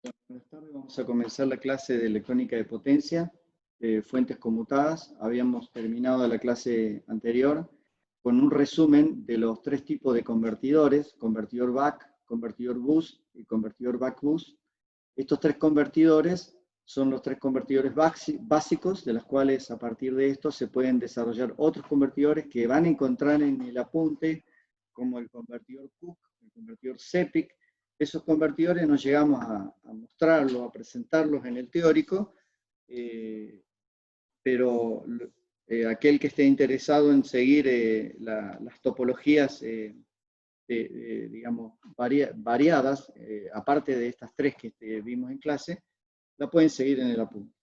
Buenas tardes, vamos a comenzar la clase de electrónica de potencia, fuentes conmutadas. Habíamos terminado la clase anterior con un resumen de los tres tipos de convertidores: convertidor buck, convertidor boost y convertidor buck boost. Estos tres convertidores son los tres convertidores básicos, de los cuales a partir de esto se pueden desarrollar otros convertidores que van a encontrar en el apunte, como el convertidor Cook, el convertidor CEPIC. Esos convertidores no llegamos a mostrarlos, a presentarlos en el teórico, pero aquel que esté interesado en seguir las topologías, digamos, variadas, aparte de estas tres que vimos en clase, la pueden seguir en el apunte.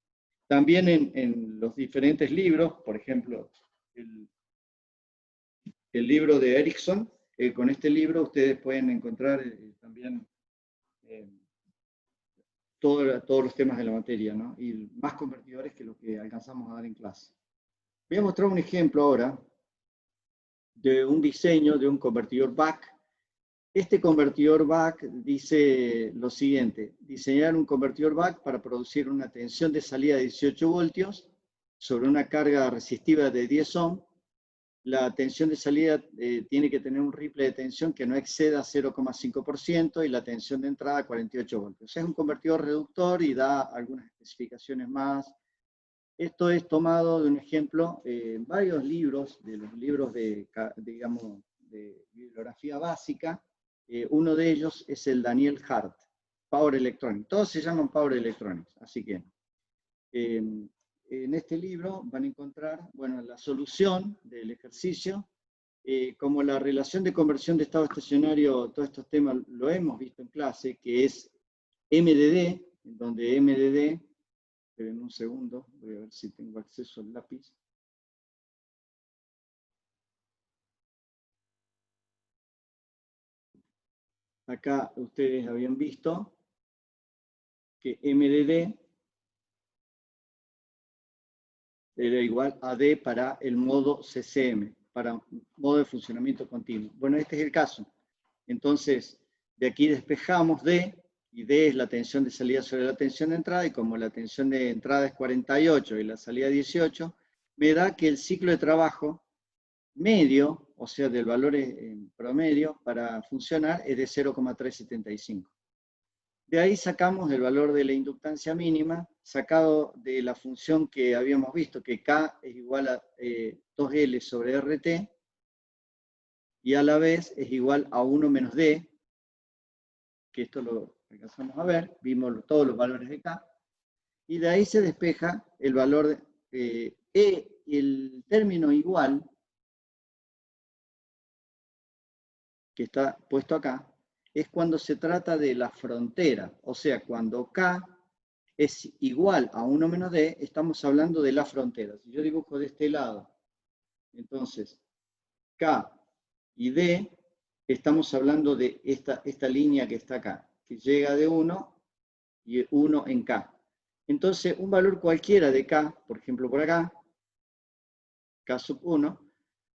También en los diferentes libros, por ejemplo, el libro de Ericsson, con este libro ustedes pueden encontrar también todos los temas de la materia, ¿no? Y más convertidores que lo que alcanzamos a dar en clase. Voy a mostrar un ejemplo ahora de un diseño de un convertidor buck. Este convertidor buck dice lo siguiente: diseñar un convertidor buck para producir una tensión de salida de 18 voltios sobre una carga resistiva de 10 ohm. La tensión de salida tiene que tener un ripple de tensión que no exceda 0,5% y la tensión de entrada 48 voltios. Es un convertidor reductor y da algunas especificaciones más. Esto es tomado de un ejemplo en varios libros, de los libros digamos, de bibliografía básica. Uno de ellos es el Daniel Hart, Power Electronics. Todos se llaman Power Electronics, así que en este libro van a encontrar, bueno, la solución del ejercicio, como la relación de conversión de estado estacionario. Todos estos temas lo hemos visto en clase, que es MDD, en donde MDD, esperen un segundo, voy a ver si tengo acceso al lápiz. Acá ustedes habían visto que MDD era igual a D para el modo CCM, para modo de funcionamiento continuo. Bueno, este es el caso. Entonces, de aquí despejamos D, y D es la tensión de salida sobre la tensión de entrada, y como la tensión de entrada es 48 y la salida 18, me da que el ciclo de trabajo medio, o sea, del valor en promedio, para funcionar es de 0,375. De ahí sacamos el valor de la inductancia mínima, sacado de la función que habíamos visto, que K es igual a 2L sobre RT, y a la vez es igual a 1 menos D, que esto lo alcanzamos a ver, vimos todos los valores de K, y de ahí se despeja el valor de el término igual, que está puesto acá, es cuando se trata de la frontera, o sea, cuando K es igual a 1 menos D, estamos hablando de la frontera. Si yo dibujo de este lado, entonces K y D, estamos hablando de esta línea que está acá, que llega de 1 y 1 en K. Entonces, un valor cualquiera de K, por ejemplo por acá, K sub 1,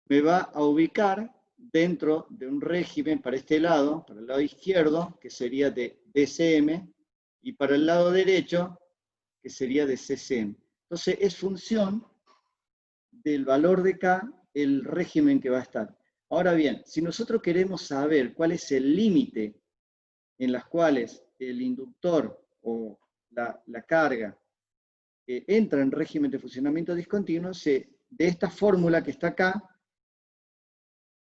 me va a ubicar dentro de un régimen para este lado, para el lado izquierdo, que sería de DCM, y para el lado derecho, que sería de CCM. Entonces, es función del valor de K el régimen que va a estar. Ahora bien, si nosotros queremos saber cuál es el límite en las cuales el inductor o la carga entra en régimen de funcionamiento discontinuo, de esta fórmula que está acá,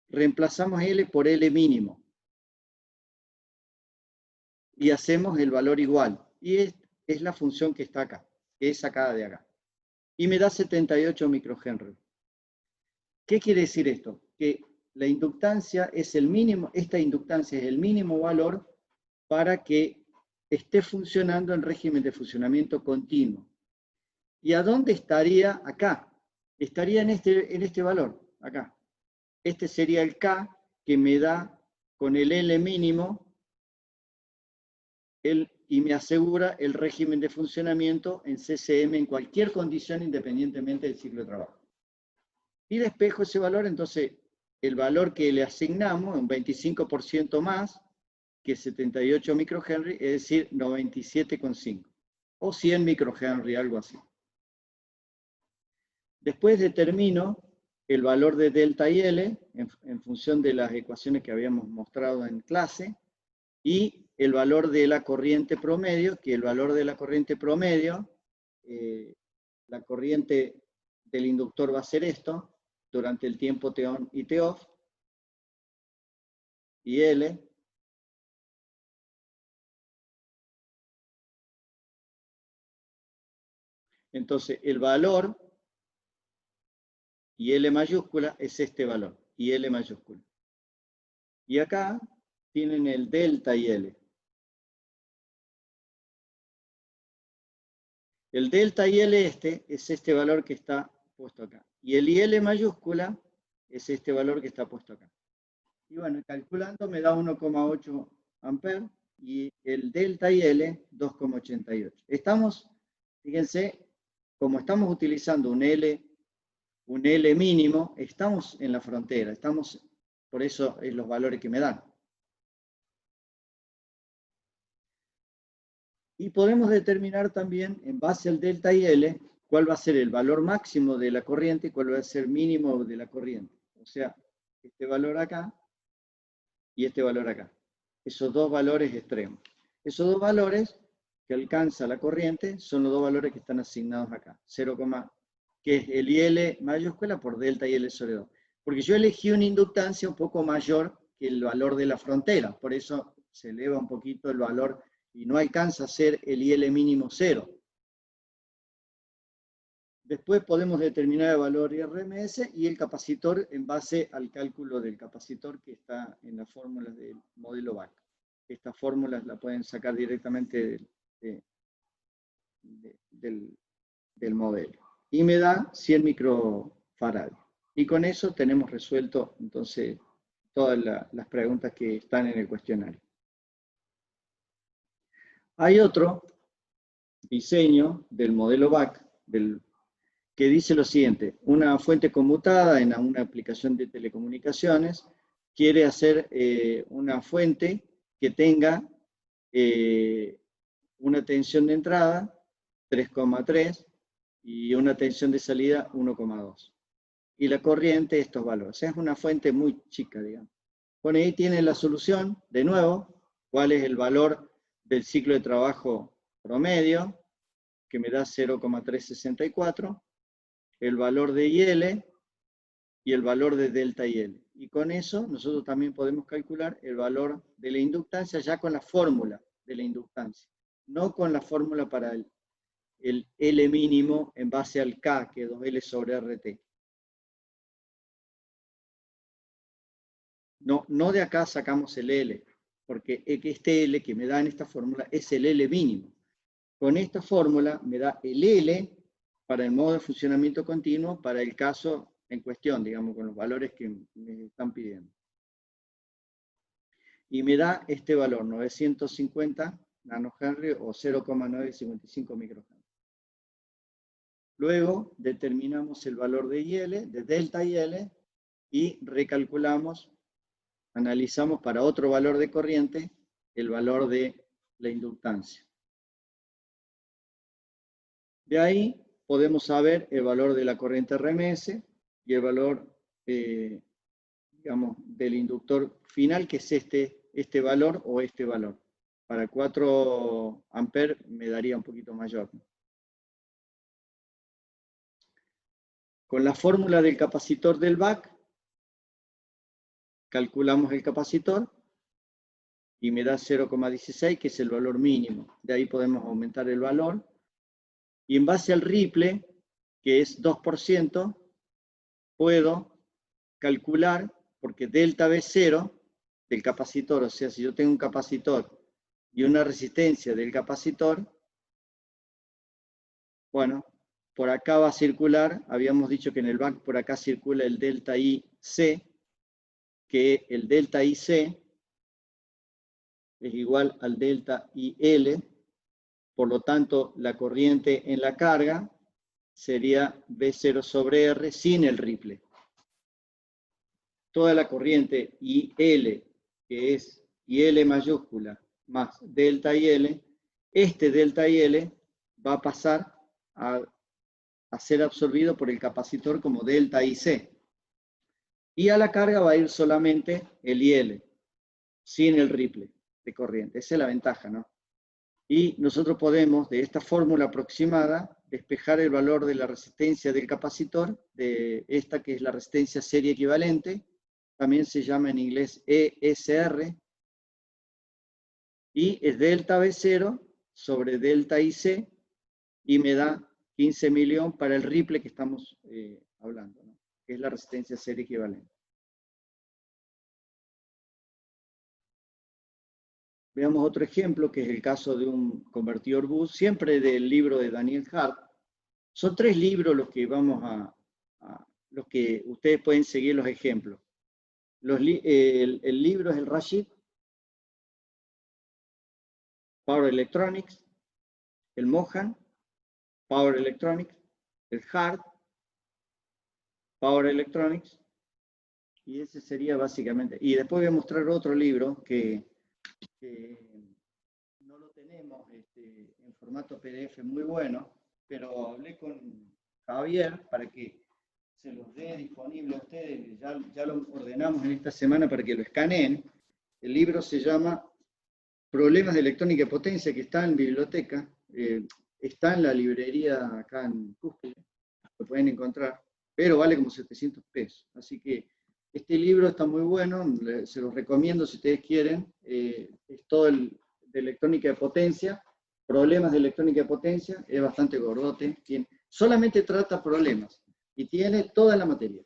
reemplazamos L por L mínimo y hacemos el valor igual. Y es la función que está acá, que es sacada de acá. Y me da 78 microhenry. ¿Qué quiere decir esto? Que la inductancia es el mínimo, esta inductancia es el mínimo valor para que esté funcionando en régimen de funcionamiento continuo. ¿Y a dónde estaría acá? Estaría en este valor, acá. Este sería el K que me da con el L mínimo y me asegura el régimen de funcionamiento en CCM en cualquier condición independientemente del ciclo de trabajo. Y despejo ese valor, entonces el valor que le asignamos, un 25% más, que 78 microhenry, es decir, 97,5. O 100 microhenry, algo así. Después determino el valor de delta y L en función de las ecuaciones que habíamos mostrado en clase y el valor de la corriente promedio, que el valor de la corriente promedio, la corriente del inductor va a ser esto, durante el tiempo T-on y T-off, y L. Entonces, el valor, y L mayúscula, es este valor, y L mayúscula. Y acá tienen el delta y L. El delta y L es este valor que está puesto acá. Y el IL mayúscula es este valor que está puesto acá. Y bueno, calculando me da 1,8 amperes y el delta y L 2,88. Estamos, fíjense, como estamos utilizando un L mínimo, estamos en la frontera, estamos, por eso es los valores que me dan. Y podemos determinar también, en base al delta y L, cuál va a ser el valor máximo de la corriente y cuál va a ser mínimo de la corriente. O sea, este valor acá y este valor acá. Esos dos valores extremos. Esos dos valores que alcanza la corriente son los dos valores que están asignados acá. 0, que es el IL mayúscula por delta y L sobre 2. Porque yo elegí una inductancia un poco mayor que el valor de la frontera. Por eso se eleva un poquito el valor y no alcanza a ser el IL mínimo 0. Después podemos determinar el valor RMS y el capacitor en base al cálculo del capacitor que está en las fórmulas del modelo BAC. Estas fórmulas las pueden sacar directamente del modelo. Y me da 100 microfarads. Y con eso tenemos resuelto entonces todas las preguntas que están en el cuestionario. Hay otro diseño del modelo BAC que dice lo siguiente: una fuente conmutada en una aplicación de telecomunicaciones quiere hacer una fuente que tenga una tensión de entrada 3,3 y una tensión de salida 1,2. Y la corriente, estos valores. O sea, es una fuente muy chica, digamos. Bueno, ahí tiene la solución, de nuevo, cuál es el valor del ciclo de trabajo promedio, que me da 0,364, el valor de IL y el valor de delta IL. Y con eso nosotros también podemos calcular el valor de la inductancia ya con la fórmula de la inductancia, no con la fórmula para el L mínimo en base al K, que es 2L sobre RT. No de acá sacamos el L, porque este L que me da en esta fórmula es el L mínimo. Con esta fórmula me da el L para el modo de funcionamiento continuo para el caso en cuestión, digamos, con los valores que me están pidiendo. Y me da este valor, 950 nanohenry o 0,955 microhenry. Luego determinamos el valor de IL, de delta IL, y recalculamos, analizamos para otro valor de corriente el valor de la inductancia. De ahí podemos saber el valor de la corriente RMS y el valor, digamos, del inductor final, que es este valor o este valor. Para 4 amperes me daría un poquito mayor. Con la fórmula del capacitor del BAC, calculamos el capacitor y me da 0,16, que es el valor mínimo. De ahí podemos aumentar el valor. Y en base al Ripple, que es 2%, puedo calcular, porque delta V0 del capacitor, o sea, si yo tengo un capacitor y una resistencia del capacitor, bueno, por acá va a circular, habíamos dicho que en el BAC por acá circula el delta IC, que el delta IC es igual al delta IL, por lo tanto la corriente en la carga sería V0 sobre R sin el Ripple. Toda la corriente IL, que es y L mayúscula más delta y L, este delta y L va a pasar a ser absorbido por el capacitor como delta IC. Y a la carga va a ir solamente el IL, sin el ripple de corriente. Esa es la ventaja, ¿no? Y nosotros podemos, de esta fórmula aproximada, despejar el valor de la resistencia del capacitor, de esta que es la resistencia serie equivalente, también se llama en inglés ESR, y es delta V0 sobre delta IC, y me da 15 millones para el ripple que estamos hablando, ¿no? Que es la resistencia serie equivalente. Veamos otro ejemplo, que es el caso de un convertidor bus, siempre del libro de Daniel Hart. Son 3 libros los que los que ustedes pueden seguir los ejemplos. El libro es el Rashid, Power Electronics, el Mohan, Power Electronics, el Hart, Power Electronics, y ese sería básicamente. Y después voy a mostrar otro libro que no lo tenemos en formato PDF muy bueno, pero hablé con Javier para que se los dé disponible a ustedes. Ya lo ordenamos en esta semana para que lo escaneen. El libro se llama Problemas de electrónica y potencia, que está en biblioteca. Está en la librería acá en Cúspide, lo pueden encontrar, pero vale como 700 pesos. Así que este libro está muy bueno, se los recomiendo si ustedes quieren. Es todo de electrónica de potencia, problemas de electrónica de potencia, es bastante gordote, solamente trata problemas y tiene toda la materia.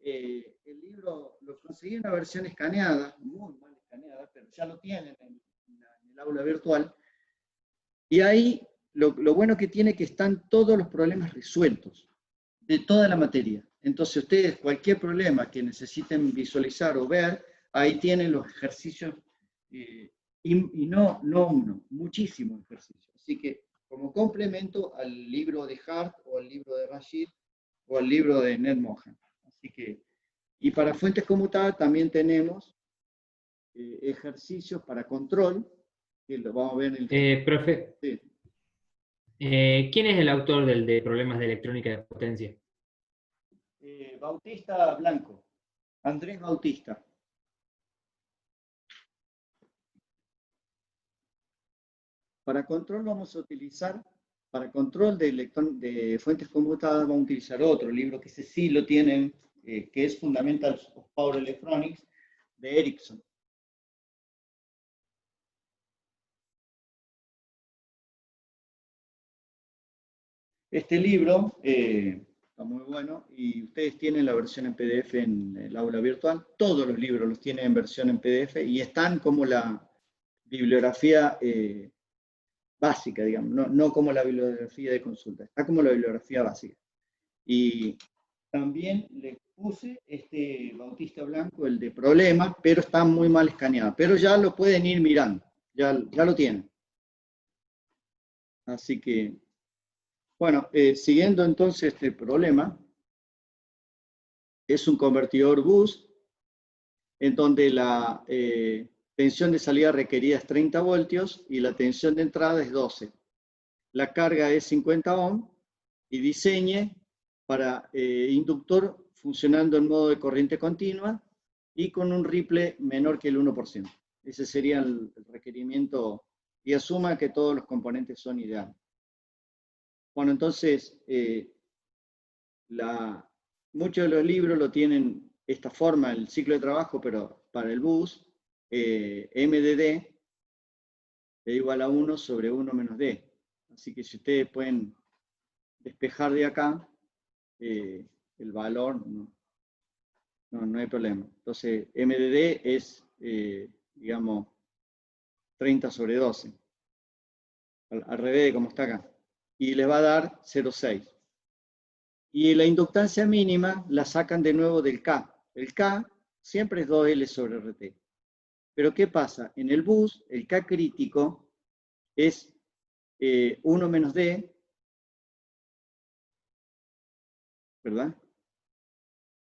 El libro lo conseguí en una versión escaneada, muy mal escaneada, pero ya lo tienen en el aula virtual. Y ahí lo bueno que tiene es que están todos los problemas resueltos de toda la materia. Entonces ustedes, cualquier problema que necesiten visualizar o ver, ahí tienen los ejercicios, y no uno, muchísimos ejercicios. Así que como complemento al libro de Hart o al libro de Rashid o al libro de Ned Mohan. Así que, y para fuentes conmutadas también tenemos ejercicios para control, que lo vamos a ver en el... Profe, Sí. ¿quién es el autor del de Problemas de Electrónica de Potencia? Bautista Blanco, Andrés Bautista. Para control vamos a utilizar, para control de fuentes conmutadas vamos a utilizar otro libro que ese sí lo tienen, que es Fundamentals of Power Electronics, de Ericsson. Este libro está muy bueno y ustedes tienen la versión en PDF en el aula virtual. Todos los libros los tienen en versión en PDF y están como la bibliografía básica, digamos, no como la bibliografía de consulta, está como la bibliografía básica. Y también le puse este Bautista Blanco, el de problemas, pero está muy mal escaneado. Pero ya lo pueden ir mirando, ya lo tienen. Así que, bueno, siguiendo entonces este problema, es un convertidor bus, en donde la tensión de salida requerida es 30 voltios y la tensión de entrada es 12. La carga es 50 ohm y diseñe para inductor funcionando en modo de corriente continua y con un ripple menor que el 1%. Ese sería el requerimiento, y asuma que todos los componentes son ideales. Bueno, entonces, muchos de los libros lo tienen esta forma, el ciclo de trabajo, pero para el bus, MDD es igual a 1 sobre 1 menos D. Así que si ustedes pueden despejar de acá, el valor, no hay problema. Entonces, MDD es, digamos, 30 sobre 12. Al revés de como está acá. Y les va a dar 0,6. Y la inductancia mínima la sacan de nuevo del K. El K siempre es 2L sobre RT. Pero ¿qué pasa? En el bus, el K crítico es 1 menos D, ¿verdad?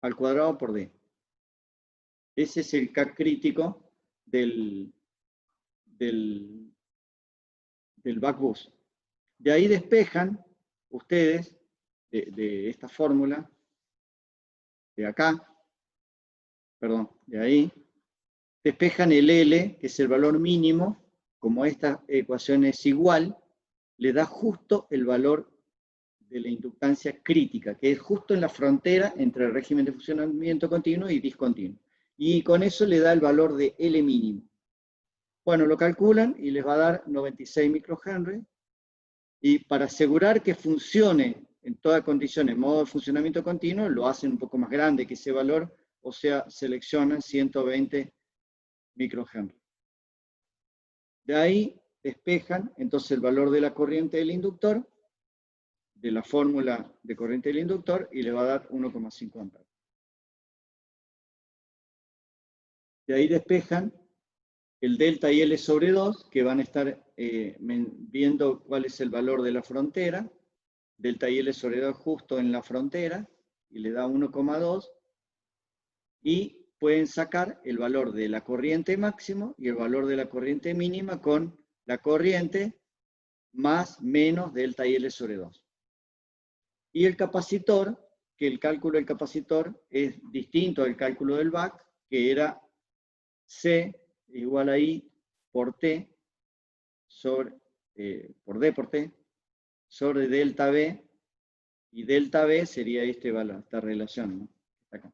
Al cuadrado por D. Ese es el K crítico del buck boost. De ahí despejan ustedes, de esta fórmula, de acá, perdón, de ahí, despejan el L, que es el valor mínimo, como esta ecuación es igual, le da justo el valor de la inductancia crítica, que es justo en la frontera entre el régimen de funcionamiento continuo y discontinuo. Y con eso le da el valor de L mínimo. Bueno, lo calculan y les va a dar 96 microhenry. Y para asegurar que funcione en toda condición en modo de funcionamiento continuo, lo hacen un poco más grande que ese valor, o sea, seleccionan 120 microhenry. De ahí despejan entonces el valor de la corriente del inductor, de la fórmula de corriente del inductor, y le va a dar 1,5 amperes. De ahí despejan el delta y L sobre 2, que van a estar viendo cuál es el valor de la frontera. Delta y L sobre 2 justo en la frontera, y le da 1,2. Y pueden sacar el valor de la corriente máximo y el valor de la corriente mínima con la corriente más menos delta y L sobre 2. Y el capacitor, que el cálculo del capacitor es distinto al cálculo del buck, que era C igual a I por T sobre, por D por T, sobre delta B, y delta B sería esta relación, ¿no? Acá.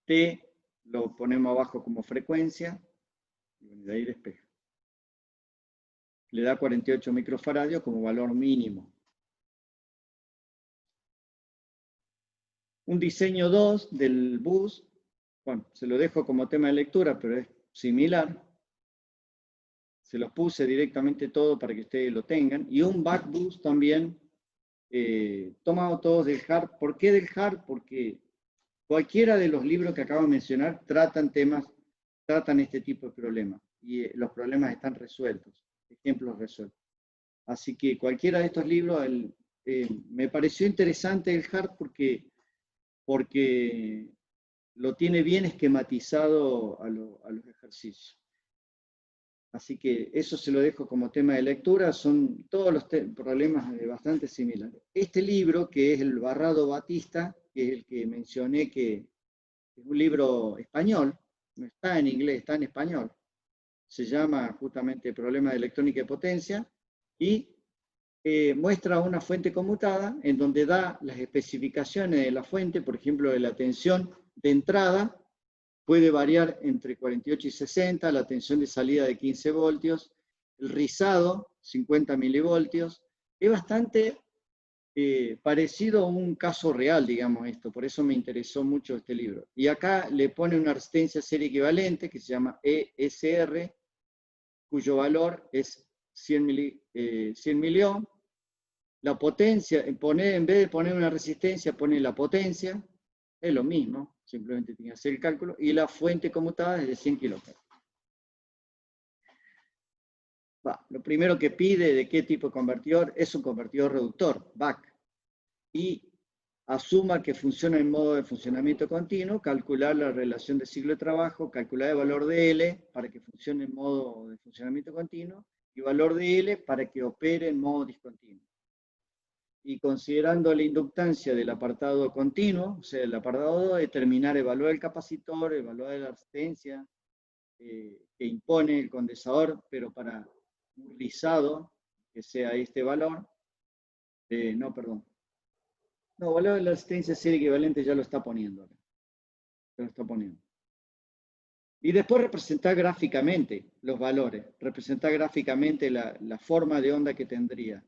T lo ponemos abajo como frecuencia, y de ahí despeja. Le da 48 microfaradios como valor mínimo. Un diseño 2 del bus, bueno, se lo dejo como tema de lectura, pero es similar. Se los puse directamente todo para que ustedes lo tengan. Y un buck boost también, tomado todos del HARP. ¿Por qué del HARP? Porque cualquiera de los libros que acabo de mencionar tratan este tipo de problemas. Y los problemas están resueltos, ejemplos resueltos. Así que cualquiera de estos libros, me pareció interesante el HARP porque lo tiene bien esquematizado a los ejercicios. Así que eso se lo dejo como tema de lectura, son todos los problemas bastante similares. Este libro, que es el Barrado Batista, que es el que mencioné, que es un libro español, no está en inglés, está en español, se llama justamente Problema de electrónica de potencia, y muestra una fuente conmutada en donde da las especificaciones de la fuente, por ejemplo, de la tensión de entrada, puede variar entre 48 y 60, la tensión de salida de 15 voltios, el rizado, 50 milivoltios. Es bastante parecido a un caso real, digamos esto, por eso me interesó mucho este libro. Y acá le pone una resistencia serie equivalente que se llama ESR, cuyo valor es 100 miliohms. La potencia, en vez de poner una resistencia, pone la potencia, es lo mismo, simplemente tiene que hacer el cálculo, y la fuente conmutada es de 100 kilómetros. Lo primero que pide de qué tipo de convertidor es un convertidor reductor, buck, y asuma que funciona en modo de funcionamiento continuo, calcular la relación de ciclo de trabajo, calcular el valor de L para que funcione en modo de funcionamiento continuo, y valor de L para que opere en modo discontinuo. Y considerando la inductancia del apartado continuo, o sea, el apartado 2, determinar el valor del capacitor, el valor de la resistencia que impone el condensador, pero para un rizado que sea este valor. Valor de la resistencia serie equivalente ya lo está poniendo. Y después representar gráficamente los valores, representar gráficamente la forma de onda que tendría.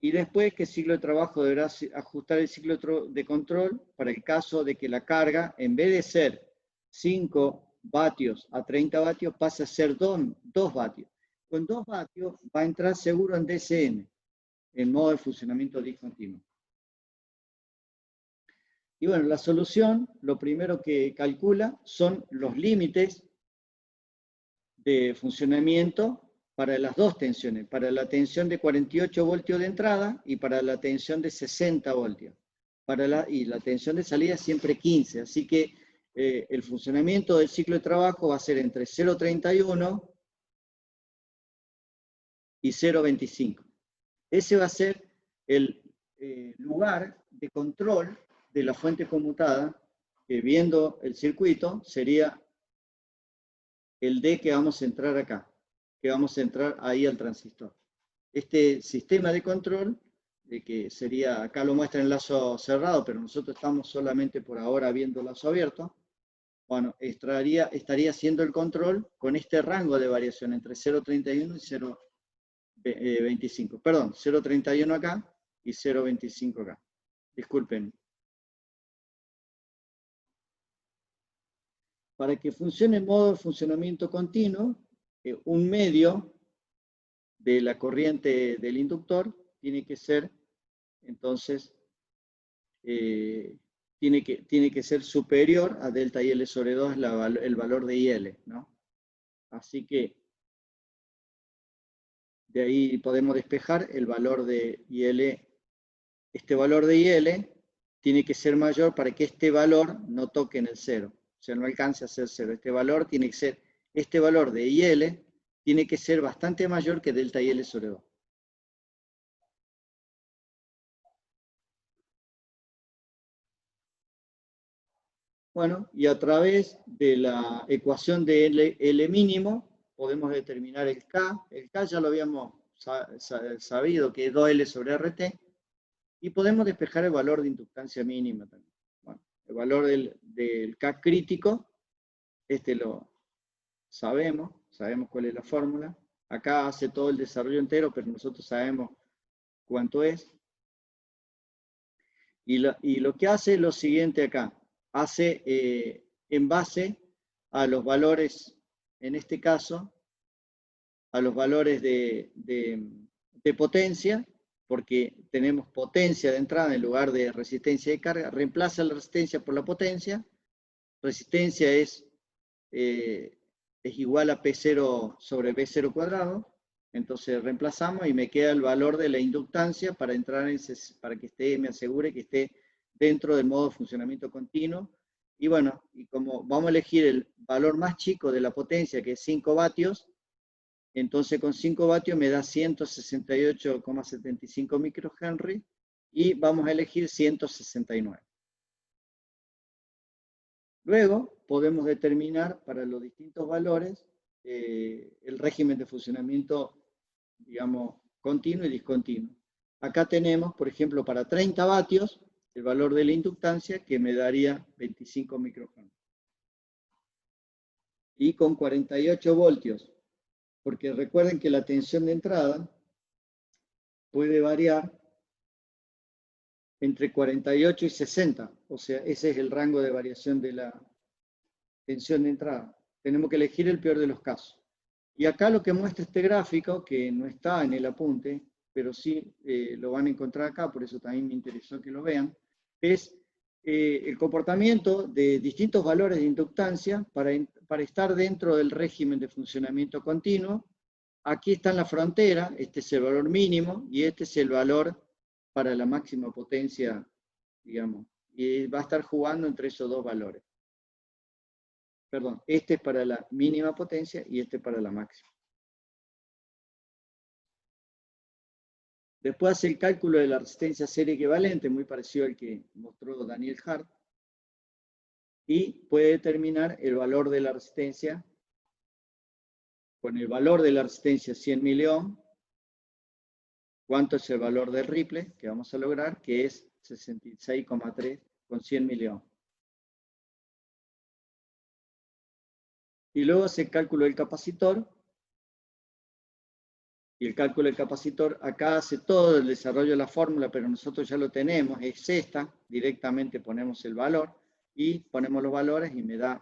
Y después, ¿qué ciclo de trabajo deberá ajustar el ciclo de control para el caso de que la carga, en vez de ser 5 vatios a 30 vatios, pase a ser 2 vatios? Con 2 vatios va a entrar seguro en DCM, en modo de funcionamiento discontinuo. Y bueno, la solución, lo primero que calcula son los límites de funcionamiento para las dos tensiones, para la tensión de 48 voltios de entrada y para la tensión de 60 voltios. Y la tensión de salida siempre 15, así que el funcionamiento del ciclo de trabajo va a ser entre 0,31 y 0,25. Ese va a ser el lugar de control de la fuente conmutada, que viendo el circuito sería el D que vamos a entrar acá, que vamos a entrar ahí al transistor. Este sistema de control, que sería, acá lo muestra en lazo cerrado, pero nosotros estamos solamente por ahora viendo lazo abierto, bueno, estaría haciendo el control con este rango de variación entre 0,31 y 0,25. Perdón, 0,31 acá y 0,25 acá. Disculpen. Para que funcione en modo de funcionamiento continuo, un medio de la corriente del inductor tiene que ser, entonces, tiene que ser superior a delta IL sobre 2, el valor de IL, ¿no? Así que de ahí podemos despejar el valor de IL. Este valor de IL tiene que ser mayor para que este valor no toque en el cero. O sea, no alcance a ser cero. Este valor tiene que ser, este valor de IL tiene que ser bastante mayor que delta IL sobre 2. Bueno, y a través de la ecuación de L mínimo podemos determinar el K. El K ya lo habíamos sabido, que es 2L sobre RT. Y podemos despejar el valor de inductancia mínima también. Bueno, el valor del K crítico, este lo sabemos cuál es la fórmula. Acá hace todo el desarrollo entero, pero nosotros sabemos cuánto es. Y lo que hace es lo siguiente acá. Hace en base a los valores, en este caso, a los valores de potencia, porque tenemos potencia de entrada en lugar de resistencia de carga, reemplaza la resistencia por la potencia. Resistencia es igual a P0 sobre B0 cuadrado, entonces reemplazamos y me queda el valor de la inductancia para entrar para que me asegure que esté dentro del modo de funcionamiento continuo. Y bueno, y como vamos a elegir el valor más chico de la potencia, que es 5 vatios, entonces con 5 vatios me da 168,75 microhenry y vamos a elegir 169. Luego podemos determinar para los distintos valores el régimen de funcionamiento, digamos, continuo y discontinuo. Acá tenemos, por ejemplo, para 30 vatios, el valor de la inductancia que me daría 25 microhenry. Y con 48 voltios, porque recuerden que la tensión de entrada puede variar entre 48 y 60, o sea, ese es el rango de variación de la tensión de entrada. Tenemos que elegir el peor de los casos. Y acá lo que muestra este gráfico, que no está en el apunte, pero sí lo van a encontrar acá, por eso también me interesó que lo vean, es el comportamiento de distintos valores de inductancia para estar dentro del régimen de funcionamiento continuo. Aquí está en la frontera, este es el valor mínimo y este es el valor para la máxima potencia, digamos, y va a estar jugando entre esos dos valores. Perdón, este es para la mínima potencia y este para la máxima. Después hace el cálculo de la resistencia serie equivalente, muy parecido al que mostró Daniel Hart, y puede determinar el valor de la resistencia con el valor de la resistencia 100 miliohms. ¿Cuánto es el valor del Ripple que vamos a lograr? Que es 66,3 con 100 miliohms. Y luego hace el cálculo del capacitor. Y el cálculo del capacitor, acá hace todo el desarrollo de la fórmula, pero nosotros ya lo tenemos, es esta, directamente ponemos el valor y ponemos los valores y me da,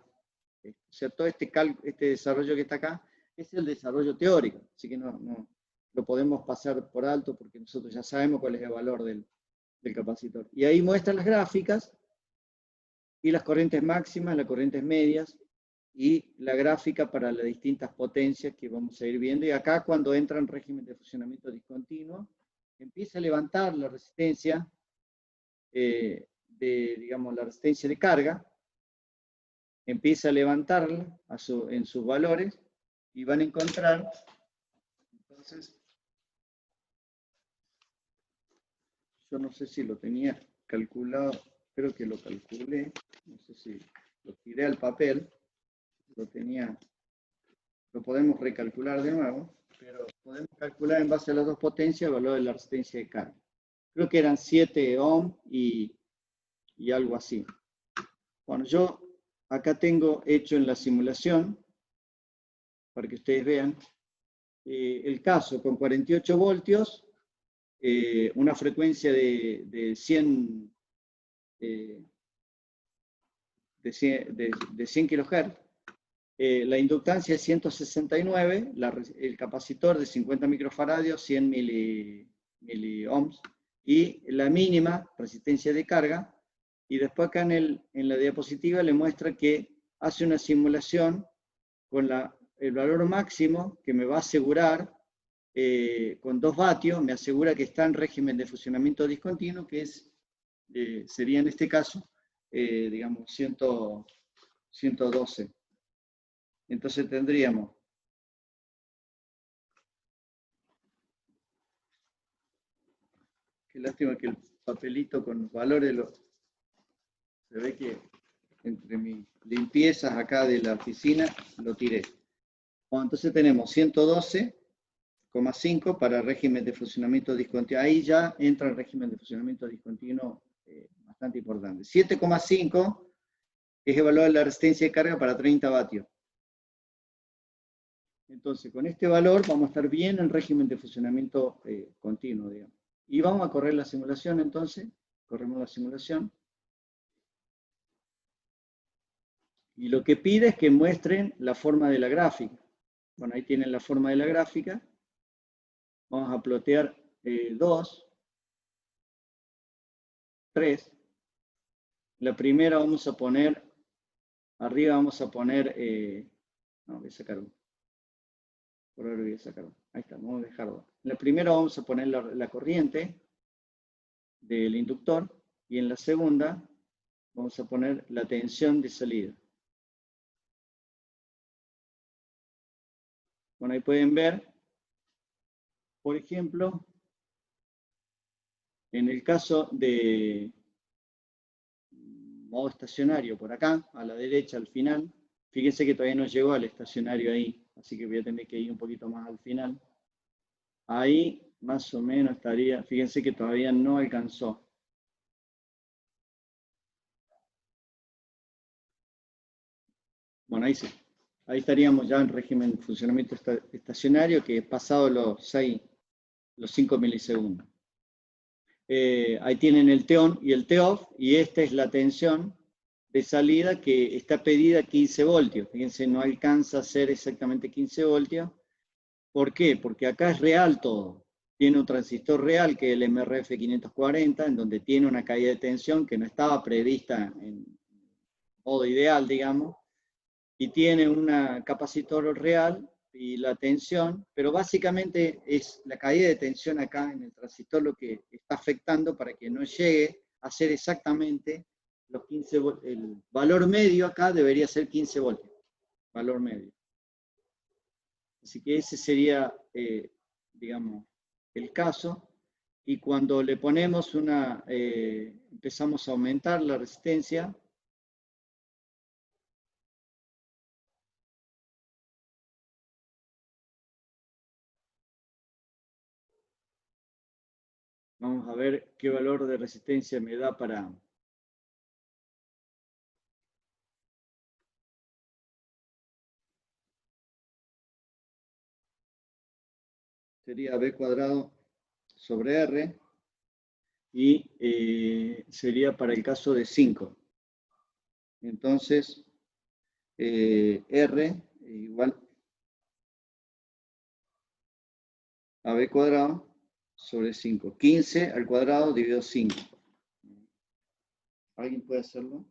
o sea, todo este desarrollo que está acá es el desarrollo teórico, así que no lo podemos pasar por alto porque nosotros ya sabemos cuál es el valor del capacitor. Y ahí muestra las gráficas y las corrientes máximas, las corrientes medias, y la gráfica para las distintas potencias que vamos a ir viendo. Y acá cuando entra en régimen de funcionamiento discontinuo, empieza a levantar la resistencia, digamos, la resistencia de carga, empieza a levantarla en sus valores y van a encontrar, entonces, yo no sé si lo tenía calculado, creo que lo calculé, no sé si lo tiré al papel, lo podemos recalcular de nuevo, pero podemos calcular en base a las dos potencias el valor de la resistencia de carga. Creo que eran 7 ohm y algo así. Bueno, yo acá tengo hecho en la simulación, para que ustedes vean, el caso con 48 voltios, una frecuencia de 100 kHz, la inductancia es 169, el capacitor de 50 microfaradios, 100 miliohms, y la mínima resistencia de carga. Y después acá en la diapositiva le muestra que hace una simulación con el valor máximo que me va a asegurar, con 2 vatios, me asegura que está en régimen de funcionamiento discontinuo, que sería en este caso, digamos, 112. Entonces tendríamos qué lástima que el papelito con los valores se ve que entre mis limpiezas acá de la oficina lo tiré. Bueno, entonces tenemos 112,5 para régimen de funcionamiento discontinuo. Ahí ya entra el régimen de funcionamiento discontinuo bastante importante. 7,5 es el valor de la resistencia de carga para 30 vatios. Entonces, con este valor vamos a estar bien en régimen de funcionamiento continuo, digamos. Y vamos a correr la simulación, entonces. Corremos la simulación. Y lo que pide es que muestren la forma de la gráfica. Bueno, ahí tienen la forma de la gráfica. Vamos a plotear 2, 3. La primera vamos a poner, arriba vamos a poner, no, voy a sacar uno. Por ahora voy a sacar uno. Ahí está, vamos a dejarlo. En la primera vamos a poner la corriente del inductor y en la segunda vamos a poner la tensión de salida. Bueno, ahí pueden ver, por ejemplo, en el caso de modo estacionario por acá, a la derecha al final, fíjense que todavía no llegó al estacionario ahí, así que voy a tener que ir un poquito más al final. Ahí más o menos estaría, fíjense que todavía no alcanzó. Bueno, ahí sí. Ahí estaríamos ya en régimen de funcionamiento estacionario, que pasado los 5 milisegundos. Ahí tienen el TON y el TOFF, y esta es la tensión de salida que está pedida 15 voltios. Fíjense, no alcanza a ser exactamente 15 voltios. ¿Por qué? Porque acá es real todo. Tiene un transistor real, que es el MRF 540, en donde tiene una caída de tensión que no estaba prevista en modo ideal, digamos, y tiene un capacitor real y la tensión, pero básicamente es la caída de tensión acá en el transistor lo que está afectando para que no llegue a ser exactamente los 15 voltios. El valor medio acá debería ser 15 voltios, valor medio. Así que ese sería, digamos, el caso. Y cuando le ponemos empezamos a aumentar la resistencia, vamos a ver qué valor de resistencia me da para... Sería B cuadrado sobre R, y sería para el caso de 5. Entonces, R igual a B cuadrado sobre 5. 15 al cuadrado dividido 5. ¿Alguien puede hacerlo?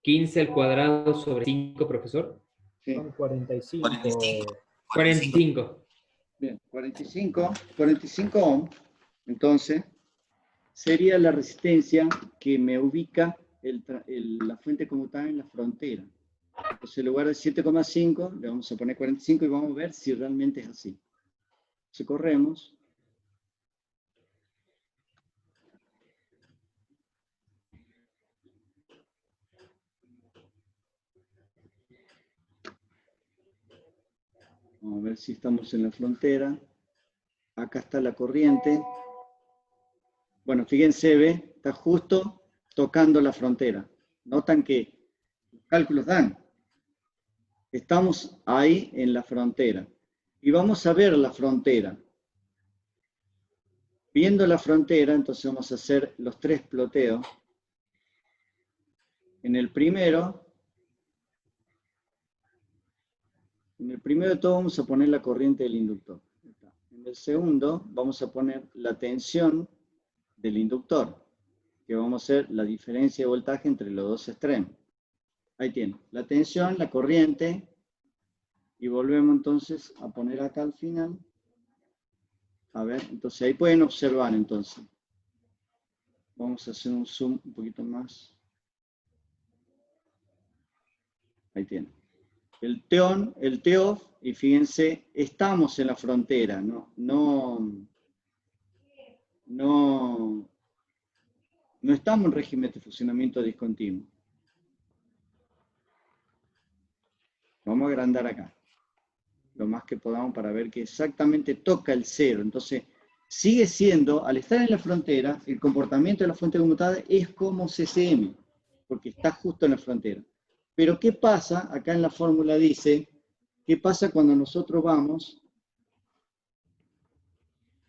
¿15 al cuadrado sobre 5, profesor? Sí. Son 45. 45. Bien, 45 ohm, entonces, sería la resistencia que me ubica la fuente conmutada en la frontera. Entonces, en lugar de 7,5, le vamos a poner 45 y vamos a ver si realmente es así. Entonces, corremos. Vamos a ver si estamos en la frontera. Acá está la corriente. Bueno, fíjense, ve, está justo tocando la frontera. Notan que los cálculos dan. Estamos ahí en la frontera. Y vamos a ver la frontera. Viendo la frontera, entonces vamos a hacer los 3 ploteos. En el primero de todo vamos a poner la corriente del inductor. En el segundo vamos a poner la tensión del inductor, que vamos a hacer la diferencia de voltaje entre los dos extremos. Ahí tiene, la tensión, la corriente, y volvemos entonces a poner acá al final. A ver, entonces ahí pueden observar entonces. Vamos a hacer un zoom un poquito más. Ahí tiene. El TEON, el TEOF, y fíjense, estamos en la frontera, no estamos en régimen de funcionamiento discontinuo. Vamos a agrandar acá, lo más que podamos para ver que exactamente toca el cero. Entonces, sigue siendo, al estar en la frontera, el comportamiento de la fuente conmutada es como CCM, porque está justo en la frontera. Pero ¿qué pasa? Acá en la fórmula dice, ¿qué pasa cuando nosotros vamos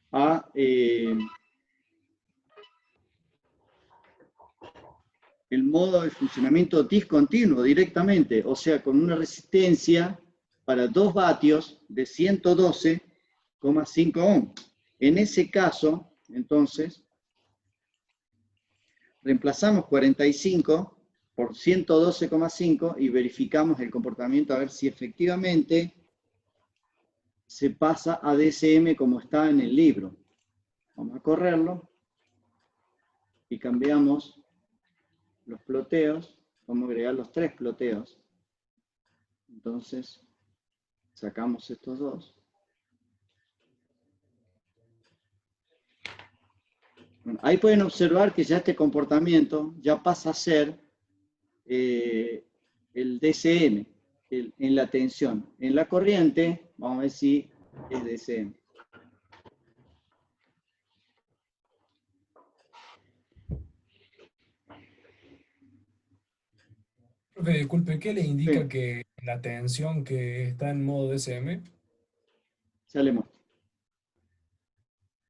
a el modo de funcionamiento discontinuo directamente? O sea, con una resistencia para 2 vatios de 112,5 ohm. En ese caso, entonces, reemplazamos 45 por 112,5 y verificamos el comportamiento a ver si efectivamente se pasa a DSM como está en el libro. Vamos a correrlo y cambiamos los ploteos. Vamos a agregar los 3 ploteos. Entonces, sacamos estos dos. Bueno, ahí pueden observar que ya este comportamiento ya pasa a ser el DCM en la tensión. En la corriente, vamos a ver si es DCM. Profe, disculpe, ¿qué le indica Sí, que la tensión que está en modo DCM? ya le muestro.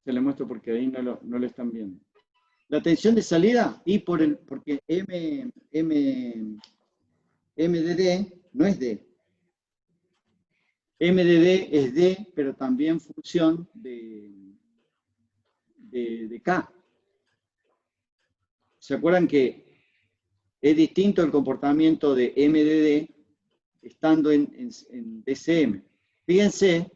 Ya le muestro porque ahí no lo están viendo. La tensión de salida, y porque MDD no es D. MDD es D, pero también función de K. ¿Se acuerdan que es distinto el comportamiento de MDD estando en DCM? Fíjense,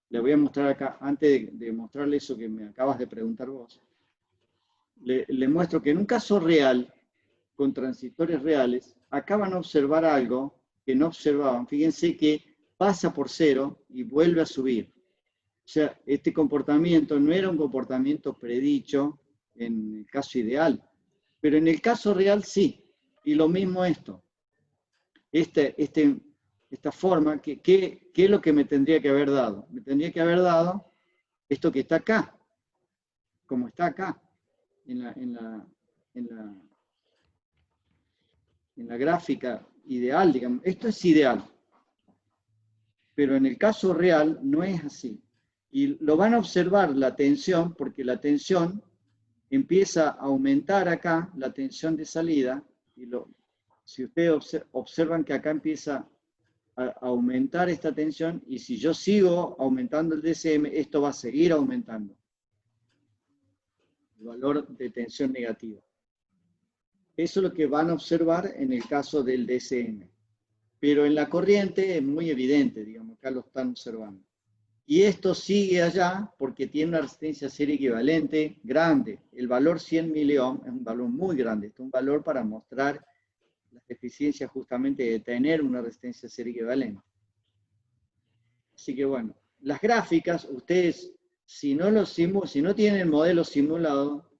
le voy a mostrar acá, antes de mostrarle eso que me acabas de preguntar vos, le muestro que en un caso real, con transistores reales, acá van a observar algo que no observaban. Fíjense que pasa por cero y vuelve a subir. O sea, este comportamiento no era un comportamiento predicho en el caso ideal, pero en el caso real sí. Y lo mismo esto. Esta forma, ¿qué es lo que me tendría que haber dado? Me tendría que haber dado esto que está acá, como está acá, en la gráfica ideal, digamos. Esto es ideal, pero en el caso real no es así. Y lo van a observar la tensión, porque la tensión empieza a aumentar acá, la tensión de salida, y si ustedes observan que acá empieza a aumentar esta tensión, y si yo sigo aumentando el DCM, esto va a seguir aumentando el valor de tensión negativa. Eso es lo que van a observar en el caso del DCM. Pero en la corriente es muy evidente, digamos, acá lo están observando. Y esto sigue allá porque tiene una resistencia serie equivalente grande. El valor 100 miliohm es un valor muy grande. Este es un valor para mostrar las deficiencias justamente de tener una resistencia serie equivalente. Así que bueno, las gráficas, ustedes, si no tienen el modelo simulado,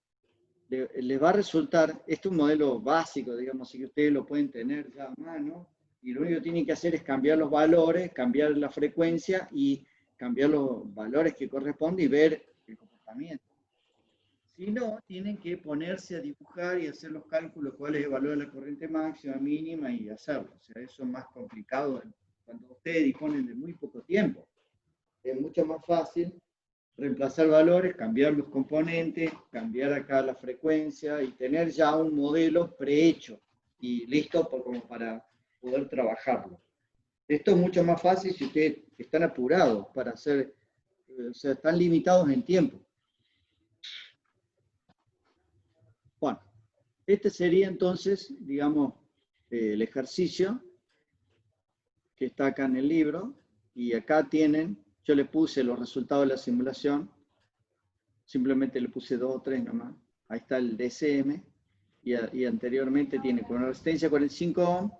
les va a resultar, este es un modelo básico, digamos, así que ustedes lo pueden tener ya a mano, y lo único que tienen que hacer es cambiar los valores, cambiar la frecuencia y cambiar los valores que corresponden y ver el comportamiento. Si no, tienen que ponerse a dibujar y hacer los cálculos, cuál es el valor de la corriente máxima, mínima, y hacerlo. O sea, eso es más complicado cuando ustedes disponen de muy poco tiempo. Es mucho más fácil reemplazar valores, cambiar los componentes, cambiar acá la frecuencia y tener ya un modelo prehecho y listo como para poder trabajarlo. Esto es mucho más fácil si ustedes están apurados para hacer, o sea, están limitados en tiempo. Bueno, este sería entonces, digamos, el ejercicio que está acá en el libro, y acá tienen, yo le puse los resultados de la simulación, simplemente le puse 2 o 3 nomás. Ahí está el DCM, y anteriormente tiene con la resistencia 45 ohm,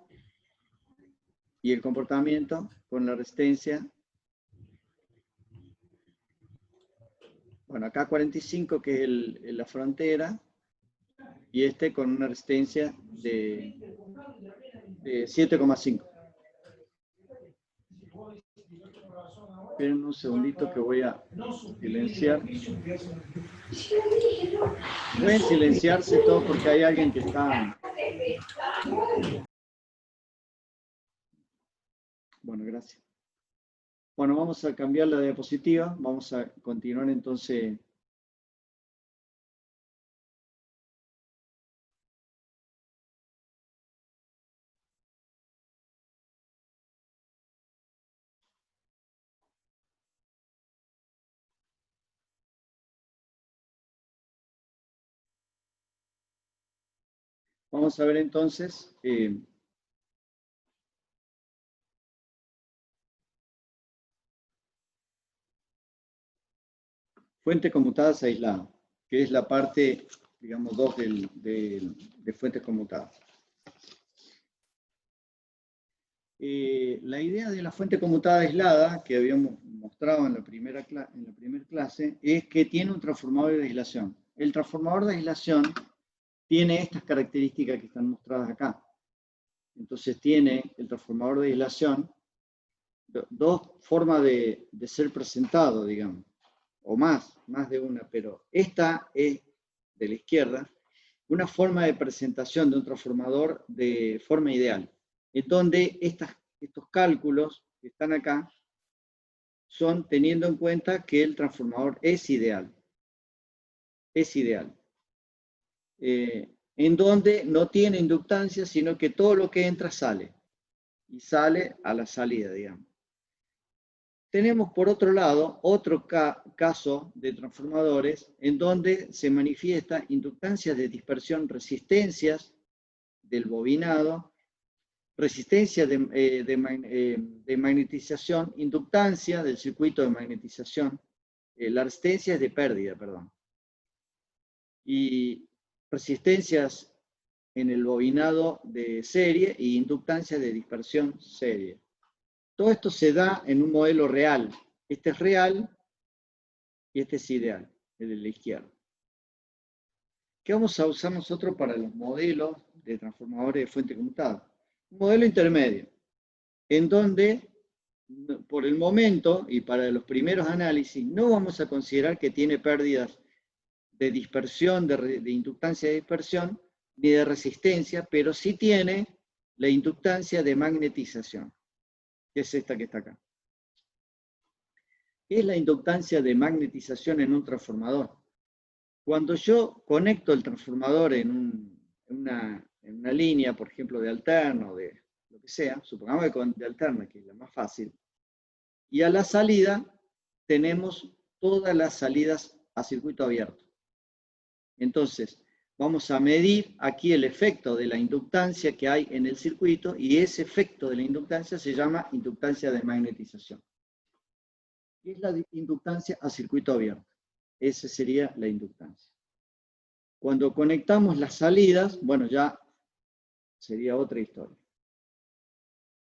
y el comportamiento con la resistencia, bueno, acá 45, que es la frontera, y este con una resistencia de 7,5. Esperen un segundito que voy a silenciar. Pueden silenciarse todos porque hay alguien que está... Bueno, gracias. Bueno, vamos a cambiar la diapositiva. Vamos a continuar entonces. Vamos a ver entonces fuentes conmutadas aisladas, que es la parte, digamos, 2 de fuentes conmutadas. La idea de la fuente conmutada aislada, que habíamos mostrado en la primera clase, es que tiene un transformador de aislación. El transformador de aislación tiene estas características que están mostradas acá. Entonces tiene el transformador de aislación dos formas de ser presentado, digamos, o más de una, pero esta es de la izquierda, una forma de presentación de un transformador de forma ideal, en donde estos cálculos que están acá son teniendo en cuenta que el transformador es ideal. Es ideal. En donde no tiene inductancia, sino que todo lo que entra sale. Y sale a la salida, digamos. Tenemos por otro lado otro caso de transformadores en donde se manifiesta inductancias de dispersión, resistencias del bobinado, resistencia de magnetización, inductancia del circuito de magnetización, la resistencia es de pérdida, perdón, y resistencias en el bobinado de serie e inductancia de dispersión serie. Todo esto se da en un modelo real. Este es real y este es ideal, el de la izquierda. ¿Qué vamos a usar nosotros para los modelos de transformadores de fuente conmutada? Un modelo intermedio, en donde, por el momento, y para los primeros análisis, no vamos a considerar que tiene pérdidas de dispersión, de inductancia de dispersión, ni de resistencia, pero sí tiene la inductancia de magnetización, que es esta que está acá. ¿Qué es la inductancia de magnetización en un transformador? Cuando yo conecto el transformador en una línea, por ejemplo, de alterno, de lo que sea, supongamos que de alterna, que es la más fácil, y a la salida tenemos todas las salidas a circuito abierto. Entonces, vamos a medir aquí el efecto de la inductancia que hay en el circuito, y ese efecto de la inductancia se llama inductancia de magnetización. y es la inductancia a circuito abierto. Esa sería la inductancia. Cuando conectamos las salidas, bueno, ya sería otra historia.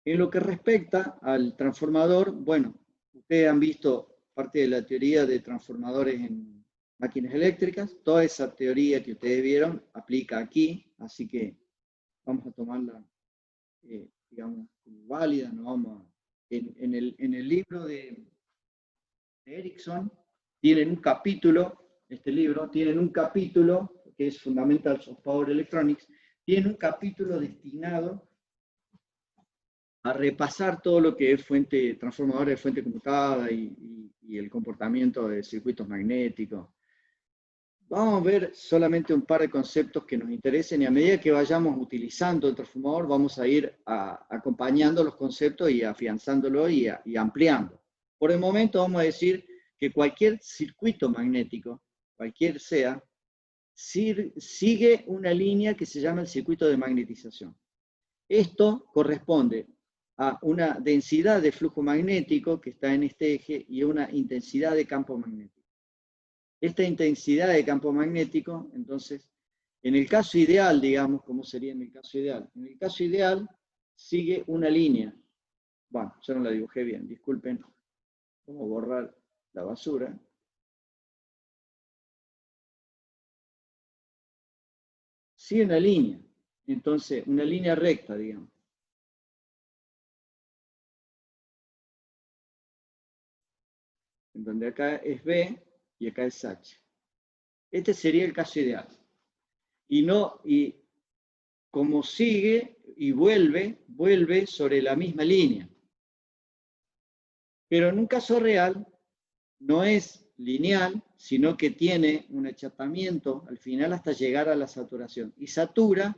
En lo que respecta al transformador, bueno, ustedes han visto parte de la teoría de transformadores en máquinas eléctricas. Toda esa teoría que ustedes vieron aplica aquí, así que vamos a tomarla, digamos, como válida. No vamos a, en el libro de Ericsson tienen un capítulo, tienen un capítulo que es Fundamentals of Power Electronics, tiene un capítulo destinado a repasar todo lo que es transformadores de fuente conmutada y el comportamiento de circuitos magnéticos. Vamos a ver solamente un par de conceptos que nos interesen y a medida que vayamos utilizando el transformador vamos a ir acompañando los conceptos y afianzándolo y ampliando. Por el momento vamos a decir que cualquier circuito magnético, cualquier sea, sigue una línea que se llama el circuito de magnetización. Esto corresponde a una densidad de flujo magnético que está en este eje y una intensidad de campo magnético. Esta intensidad de campo magnético, entonces, en el caso ideal, digamos, ¿cómo sería en el caso ideal? En el caso ideal sigue una línea. Bueno, yo no la dibujé bien, disculpen. Vamos a borrar la basura. Sigue una línea. Entonces, una línea recta, digamos. En donde acá es B y acá es H. Este sería el caso ideal. Y como sigue y vuelve sobre la misma línea. Pero en un caso real no es lineal, sino que tiene un achatamiento al final hasta llegar a la saturación. Y satura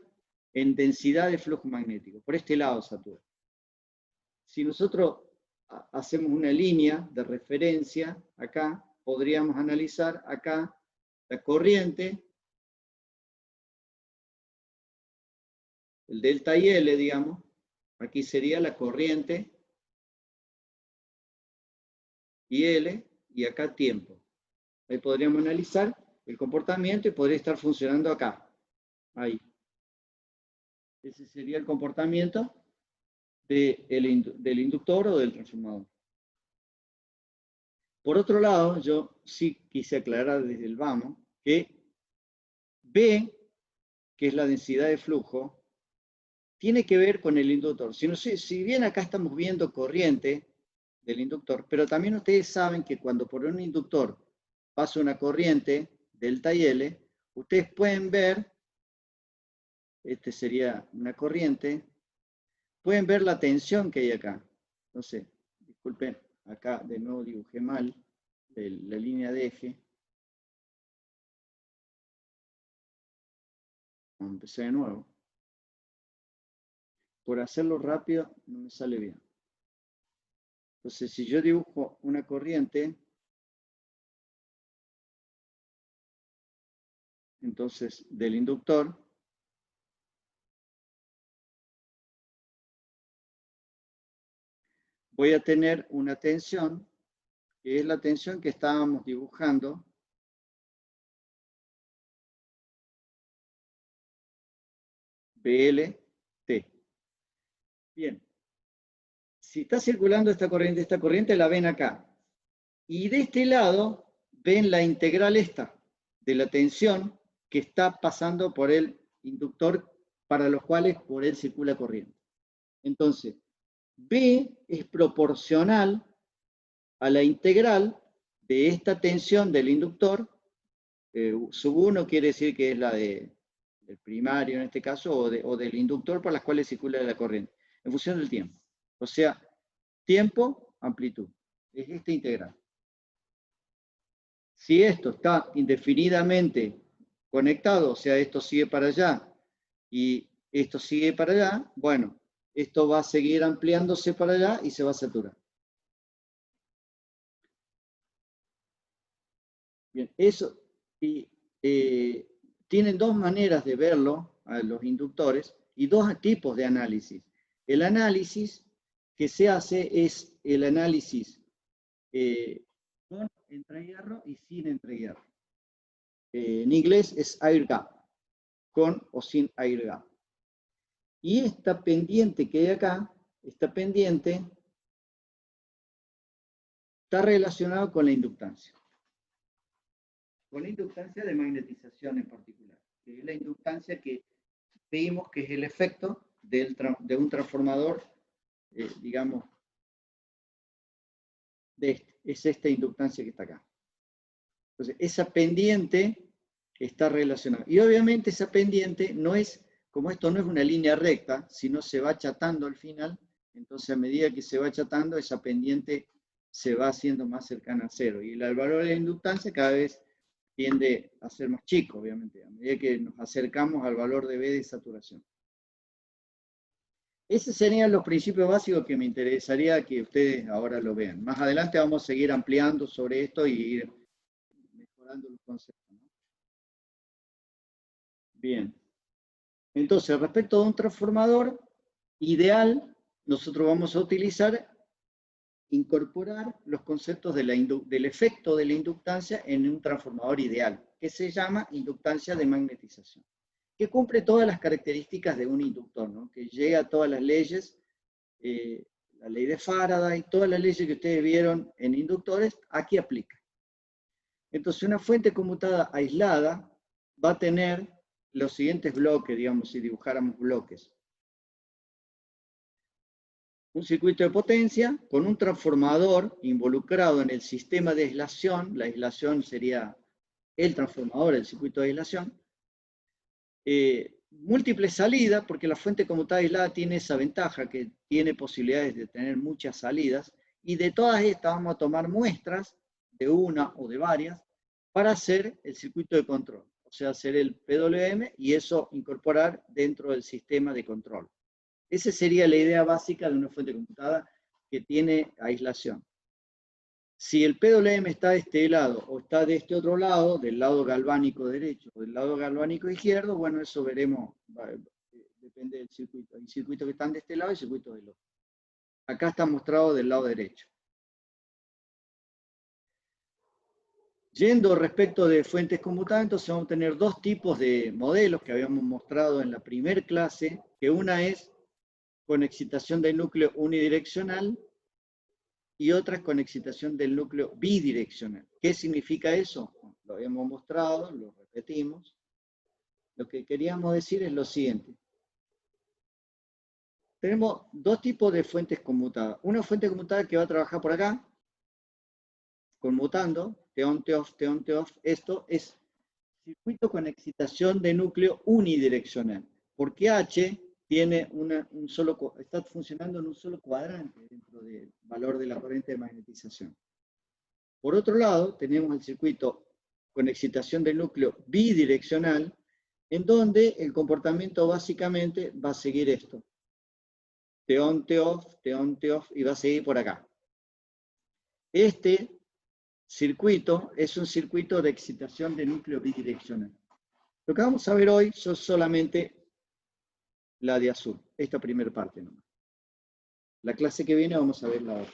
en densidad de flujo magnético. Por este lado satura. Si nosotros hacemos una línea de referencia acá, podríamos analizar acá la corriente, el delta y L, digamos, aquí sería la corriente y L, y acá tiempo. Ahí podríamos analizar el comportamiento y podría estar funcionando acá. Ahí. Ese sería el comportamiento del inductor o del transformador. Por otro lado, yo sí quise aclarar desde el vamos que B, que es la densidad de flujo, tiene que ver con el inductor. Si bien acá estamos viendo corriente del inductor, pero también ustedes saben que cuando por un inductor pasa una corriente, delta y L, ustedes pueden ver, este sería una corriente, pueden ver la tensión que hay acá. Entonces, disculpen, acá de nuevo dibujé mal la línea de eje. Vamos a empezar de nuevo. Por hacerlo rápido no me sale bien. Entonces, si yo dibujo una corriente, entonces del inductor, voy a tener una tensión, que es la tensión que estábamos dibujando BLT. Bien. Si está circulando esta corriente la ven acá. Y de este lado ven la integral esta, de la tensión que está pasando por el inductor para los cuales por él circula corriente. Entonces, B es proporcional a la integral de esta tensión del inductor, sub 1 quiere decir que es la del primario en este caso, o del inductor por las cuales circula la corriente, en función del tiempo. O sea, tiempo, amplitud. Es esta integral. Si esto está indefinidamente conectado, o sea, esto sigue para allá y esto sigue para allá, bueno, esto va a seguir ampliándose para allá y se va a saturar. Bien, eso, y tienen dos maneras de verlo a los inductores y dos tipos de análisis. El análisis que se hace es el análisis con entrehierro y sin entrehierro. En inglés es air gap, con o sin air gap. Y esta pendiente que hay acá, esta pendiente, está relacionada con la inductancia. Con la inductancia de magnetización en particular. Que es la inductancia que vimos que es el efecto de un transformador, digamos, es esta inductancia que está acá. Entonces, esa pendiente está relacionada. Y obviamente esa pendiente no es, como esto no es una línea recta, sino se va achatando al final, entonces a medida que se va achatando, esa pendiente se va haciendo más cercana a cero. Y el valor de la inductancia cada vez tiende a ser más chico, obviamente, a medida que nos acercamos al valor de B de saturación. Esos serían los principios básicos que me interesaría que ustedes ahora lo vean. Más adelante vamos a seguir ampliando sobre esto y ir mejorando los conceptos, ¿no? Bien. Entonces, respecto de un transformador ideal, nosotros vamos a incorporar los conceptos del efecto de la inductancia en un transformador ideal, que se llama inductancia de magnetización, que cumple todas las características de un inductor, ¿no? Que llega a todas las leyes, la ley de Faraday, todas las leyes que ustedes vieron en inductores, aquí aplica. Entonces, una fuente conmutada aislada va a tener los siguientes bloques, digamos, si dibujáramos bloques. Un circuito de potencia con un transformador involucrado en el sistema de aislación. La aislación sería el transformador, el circuito de aislación. Múltiples salidas, porque la fuente conmutada aislada tiene esa ventaja, que tiene posibilidades de tener muchas salidas, y de todas estas vamos a tomar muestras, de una o de varias, para hacer el circuito de control, o sea, hacer el PWM y eso incorporar dentro del sistema de control. Esa sería la idea básica de una fuente conmutada que tiene aislación. Si el PWM está de este lado o está de este otro lado, del lado galvánico derecho o del lado galvánico izquierdo, bueno, eso veremos, depende del circuito. Hay circuitos que están de este lado y circuitos del otro. Acá está mostrado del lado derecho. Yendo respecto de fuentes conmutadas, entonces vamos a tener dos tipos de modelos que habíamos mostrado en la primera clase, que una es con excitación del núcleo unidireccional y otra es con excitación del núcleo bidireccional. ¿Qué significa eso? Lo habíamos mostrado, lo repetimos. Lo que queríamos decir es lo siguiente. Tenemos dos tipos de fuentes conmutadas. Una fuente conmutada que va a trabajar por acá, conmutando, T-on, T-off, T-on, T-off. Esto es circuito con excitación de núcleo unidireccional. Porque H tiene está funcionando en un solo cuadrante dentro del valor de la corriente de magnetización. Por otro lado, tenemos el circuito con excitación del núcleo bidireccional, en donde el comportamiento básicamente va a seguir esto. T-on, T-off, T-on, T-off, y va a seguir por acá. Este circuito es un circuito de excitación de núcleo bidireccional. Lo que vamos a ver hoy son solamente la de azul, esta primera parte nomás. La clase que viene vamos a ver la otra.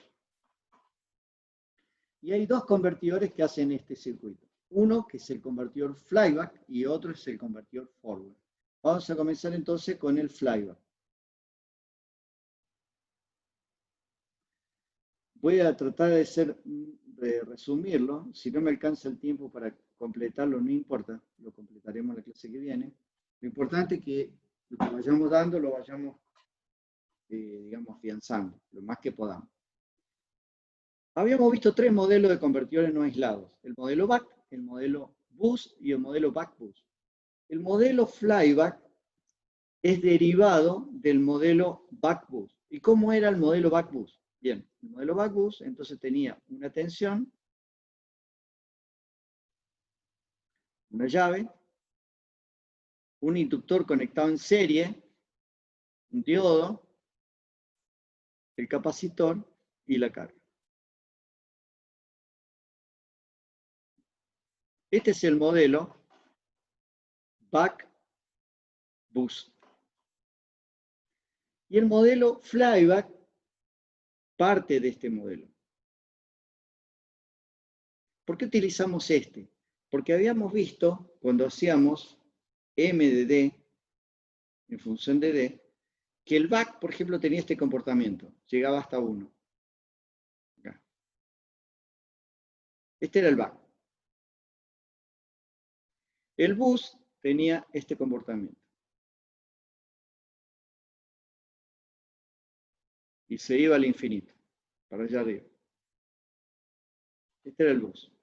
Y hay dos convertidores que hacen este circuito. Uno que es el convertidor flyback y otro es el convertidor forward. Vamos a comenzar entonces con el flyback. Voy a tratar de resumirlo. Si no me alcanza el tiempo para completarlo, no importa. Lo completaremos la clase que viene. Lo importante es que lo que vayamos dando lo vayamos, digamos, afianzando lo más que podamos. Habíamos visto tres modelos de convertidores no aislados. El modelo back, el modelo boost y el modelo back boost. El modelo flyback es derivado del modelo back boost. ¿Y cómo era el modelo back boost? Bien, el modelo back boost entonces tenía una tensión, una llave, un inductor conectado en serie, un diodo, el capacitor y la carga. Este es el modelo back boost. Y el modelo flyback parte de este modelo. ¿Por qué utilizamos este? Porque habíamos visto, cuando hacíamos M de D, en función de D, que el back, por ejemplo, tenía este comportamiento, llegaba hasta 1. Acá. Este era el back. El bus tenía este comportamiento. Y se iba al infinito, para allá arriba. Este era el bus.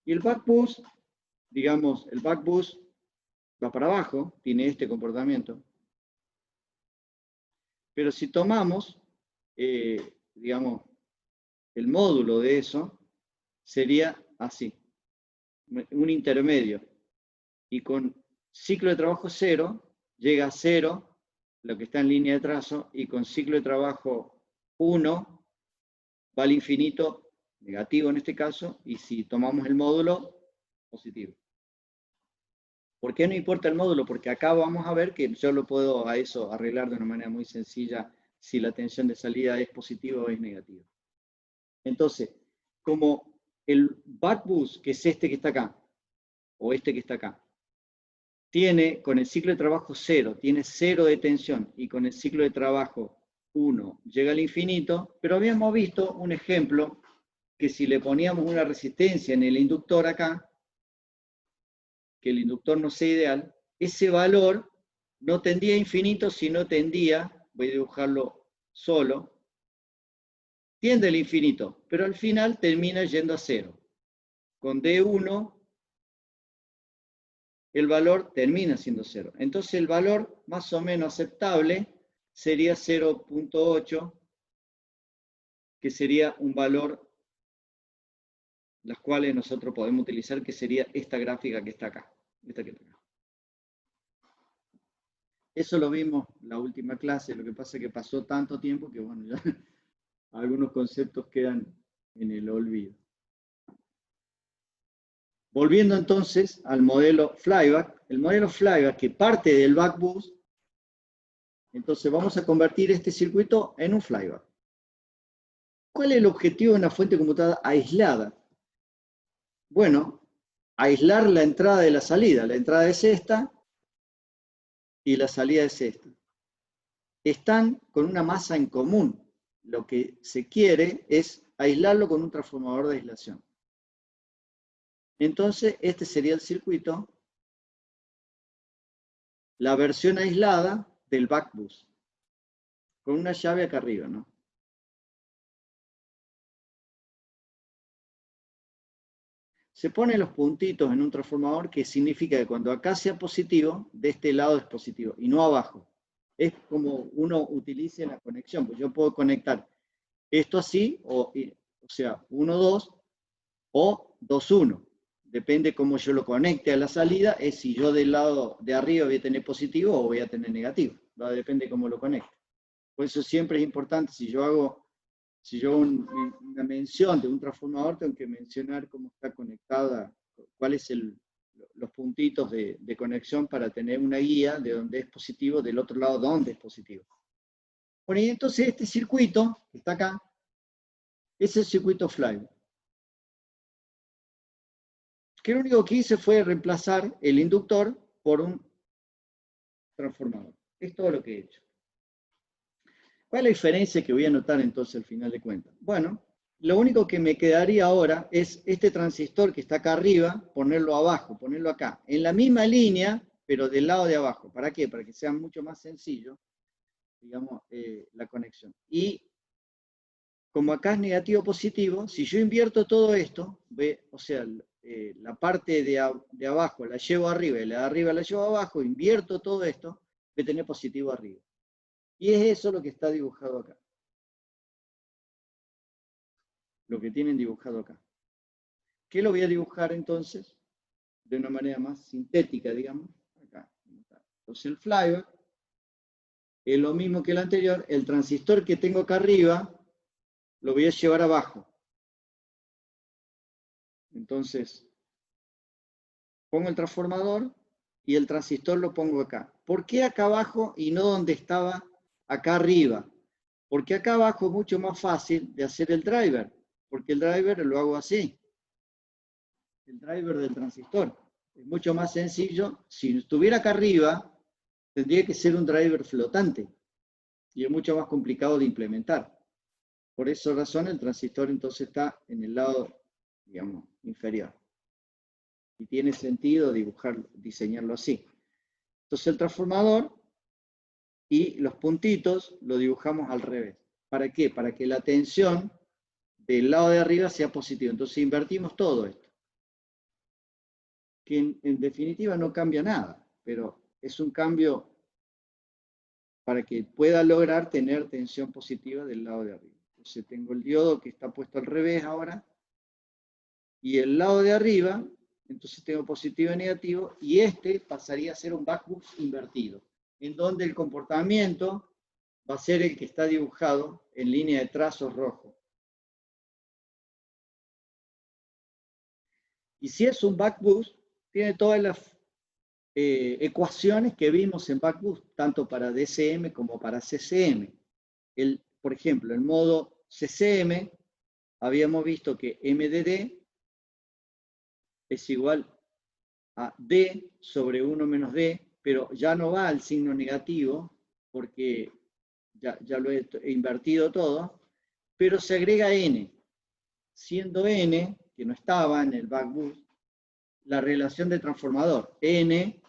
Y el back bus, digamos, el back bus va para abajo, tiene este comportamiento. Pero si tomamos, digamos, el módulo de eso, sería así, un intermedio. Y con ciclo de trabajo 0, llega a 0, lo que está en línea de trazo, y con ciclo de trabajo 1, va al infinito, negativo en este caso, y si tomamos el módulo, positivo. ¿Por qué no importa el módulo? Porque acá vamos a ver que yo lo puedo a eso arreglar de una manera muy sencilla si la tensión de salida es positiva o es negativa. Entonces, como el back bus, que es este que está acá, o este que está acá, tiene con el ciclo de trabajo 0, tiene 0 de tensión, y con el ciclo de trabajo 1 llega al infinito, pero habíamos visto un ejemplo que si le poníamos una resistencia en el inductor acá, que el inductor no sea ideal, ese valor no tendía a infinito, sino tendía, voy a dibujarlo solo, tiende al infinito, pero al final termina yendo a 0. Con D1, el valor termina siendo 0. Entonces el valor más o menos aceptable sería 0.8, que sería un valor las cuales nosotros podemos utilizar, que sería esta gráfica que está acá. Esta que está acá. Eso lo vimos en la última clase, lo que pasa es que pasó tanto tiempo que bueno, ya algunos conceptos quedan en el olvido. Volviendo entonces al modelo flyback, el modelo flyback que parte del back boost, entonces vamos a convertir este circuito en un flyback. ¿Cuál es el objetivo de una fuente conmutada aislada? Bueno, aislar la entrada de la salida. La entrada es esta y la salida es esta. Están con una masa en común. Lo que se quiere es aislarlo con un transformador de aislación. Entonces, este sería el circuito, la versión aislada del back boost, con una llave acá arriba, ¿no? Se ponen los puntitos en un transformador que significa que cuando acá sea positivo, de este lado es positivo y no abajo. Es como uno utilice la conexión, pues yo puedo conectar esto así, o sea, 1, 2 o 2, 1. Depende cómo yo lo conecte a la salida, es si yo del lado de arriba voy a tener positivo o voy a tener negativo. ¿Va? Depende cómo lo conecte. Por eso siempre es importante, si yo hago una mención de un transformador, tengo que mencionar cómo está conectada, cuáles son los puntitos de conexión para tener una guía de donde es positivo, del otro lado donde es positivo. Bueno, y entonces este circuito, que está acá, es el circuito flyback. Que lo único que hice fue reemplazar el inductor por un transformador. Es todo lo que he hecho. ¿Cuál es la diferencia que voy a notar entonces al final de cuentas? Bueno, lo único que me quedaría ahora es este transistor que está acá arriba, ponerlo abajo, ponerlo acá, en la misma línea, pero del lado de abajo. ¿Para qué? Para que sea mucho más sencillo, digamos, la conexión. Y como acá es negativo positivo, si yo invierto todo esto, o sea, la parte de abajo la llevo arriba y la de arriba la llevo abajo, invierto todo esto, voy a tener positivo arriba. Y es eso lo que está dibujado acá. Lo que tienen dibujado acá. ¿Qué lo voy a dibujar entonces? De una manera más sintética, digamos. Acá. Entonces el flyback es lo mismo que el anterior. El transistor que tengo acá arriba lo voy a llevar abajo. Entonces, pongo el transformador y el transistor lo pongo acá. ¿Por qué acá abajo y no donde estaba acá arriba? Porque acá abajo es mucho más fácil de hacer el driver. porque el driver lo hago así. El driver del transistor. Es mucho más sencillo. Si estuviera acá arriba, tendría que ser un driver flotante. Y es mucho más complicado de implementar. Por esa razón, el transistor entonces está en el lado, digamos, inferior. Y tiene sentido diseñarlo así. Entonces el transformador y los puntitos lo dibujamos al revés. ¿Para qué? Para que la tensión del lado de arriba sea positiva. Entonces invertimos todo esto. Que en definitiva no cambia nada, pero es un cambio para que pueda lograr tener tensión positiva del lado de arriba. Entonces tengo el diodo que está puesto al revés ahora, y el lado de arriba, entonces tengo positivo y negativo, y este pasaría a ser un buck-boost invertido, en donde el comportamiento va a ser el que está dibujado en línea de trazos rojo. Y si es un buck-boost, tiene todas las ecuaciones que vimos en buck-boost, tanto para DCM como para CCM. Por ejemplo, el modo CCM, habíamos visto que MDD es igual a D sobre 1 menos D, pero ya no va al signo negativo, porque ya lo he invertido todo, pero se agrega N, siendo N, que no estaba en el buck-boost, la relación de transformador. N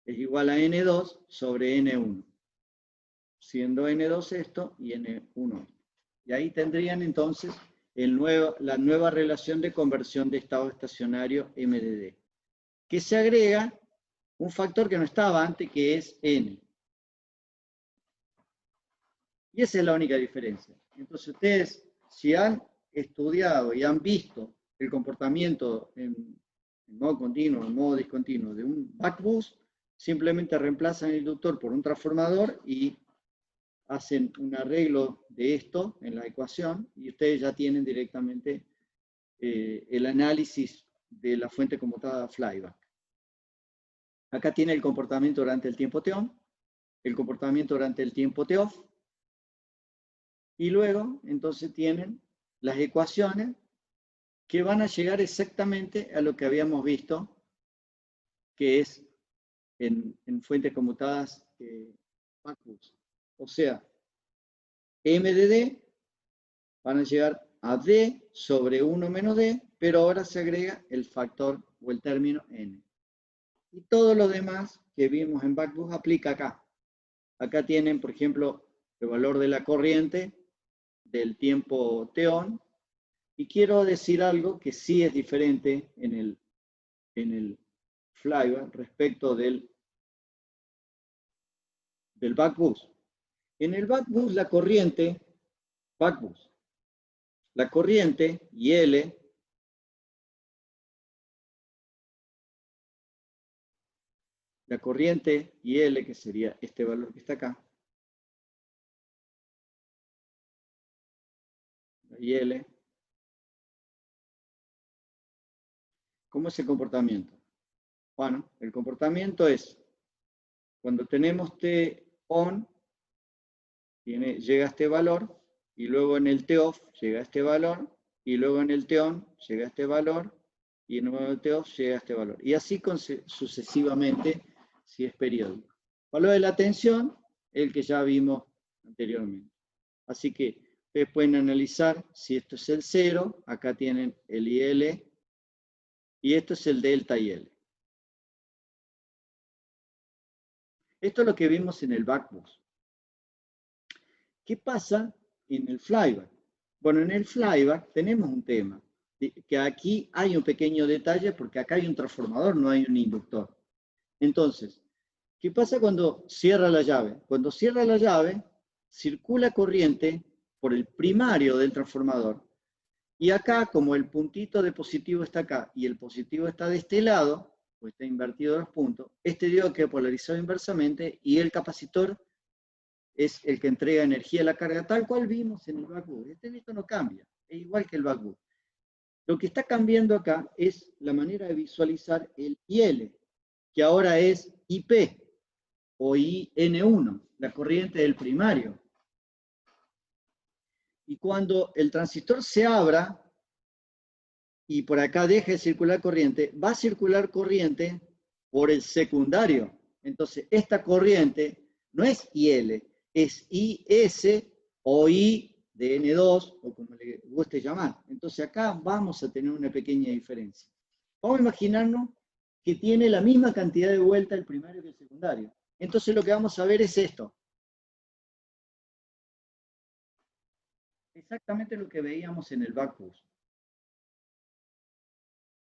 es igual a N2 sobre N1, siendo N2 esto y N1 esto. Y ahí tendrían entonces la nueva relación de conversión de estado estacionario MDD, que se agrega un factor que no estaba antes, que es N. Y esa es la única diferencia. Entonces ustedes, si han estudiado y han visto el comportamiento en modo continuo, en modo discontinuo de un buck-boost, simplemente reemplazan el inductor por un transformador y hacen un arreglo de esto en la ecuación y ustedes ya tienen directamente el análisis de la fuente conmutada flyback. Acá tiene el comportamiento durante el tiempo T-on, el comportamiento durante el tiempo T-off, y luego entonces tienen las ecuaciones que van a llegar exactamente a lo que habíamos visto, que es en fuentes conmutadas buck-boost. O sea, M de D van a llegar a D sobre 1 menos D, pero ahora se agrega el factor o el término N. Y todo lo demás que vimos en buck-boost aplica acá. Acá tienen, por ejemplo, el valor de la corriente del tiempo T-on. Y quiero decir algo que sí es diferente en el flyback respecto del buck-boost. En el buck-boost la corriente, la corriente y L que sería este valor que está acá, y L, ¿cómo es el comportamiento? Bueno, el comportamiento es cuando tenemos T-on, llega a este valor, y luego en el T-off llega a este valor, y luego en el T-on llega a este valor, y en el T-off llega a este valor. Y así sucesivamente, si es periódico. Valor de la tensión, el que ya vimos anteriormente. Así que ustedes pueden analizar si esto es el 0, acá tienen el IL, y esto es el delta IL. Esto es lo que vimos en el buck-boost. ¿Qué pasa en el flyback? Bueno, en el flyback tenemos un tema, que aquí hay un pequeño detalle porque acá hay un transformador, no hay un inductor. Entonces, ¿qué pasa cuando cierra la llave? Cuando cierra la llave, circula corriente por el primario del transformador. Y acá, como el puntito de positivo está acá y el positivo está de este lado, pues está invertido los puntos, este diodo queda polarizado inversamente y el capacitor es el que entrega energía a la carga, tal cual vimos en el buck-boost. Esto no cambia, es igual que el buck-boost. Lo que está cambiando acá es la manera de visualizar el IL, que ahora es IP o IN1, la corriente del primario. Y cuando el transistor se abra, y por acá deje de circular corriente, va a circular corriente por el secundario. Entonces, esta corriente no es IL, es IS o I de N2, o como le guste llamar. Entonces, acá vamos a tener una pequeña diferencia. Vamos a imaginarnos que tiene la misma cantidad de vuelta el primario que el secundario. Entonces, lo que vamos a ver es esto. Exactamente lo que veíamos en el buck boost.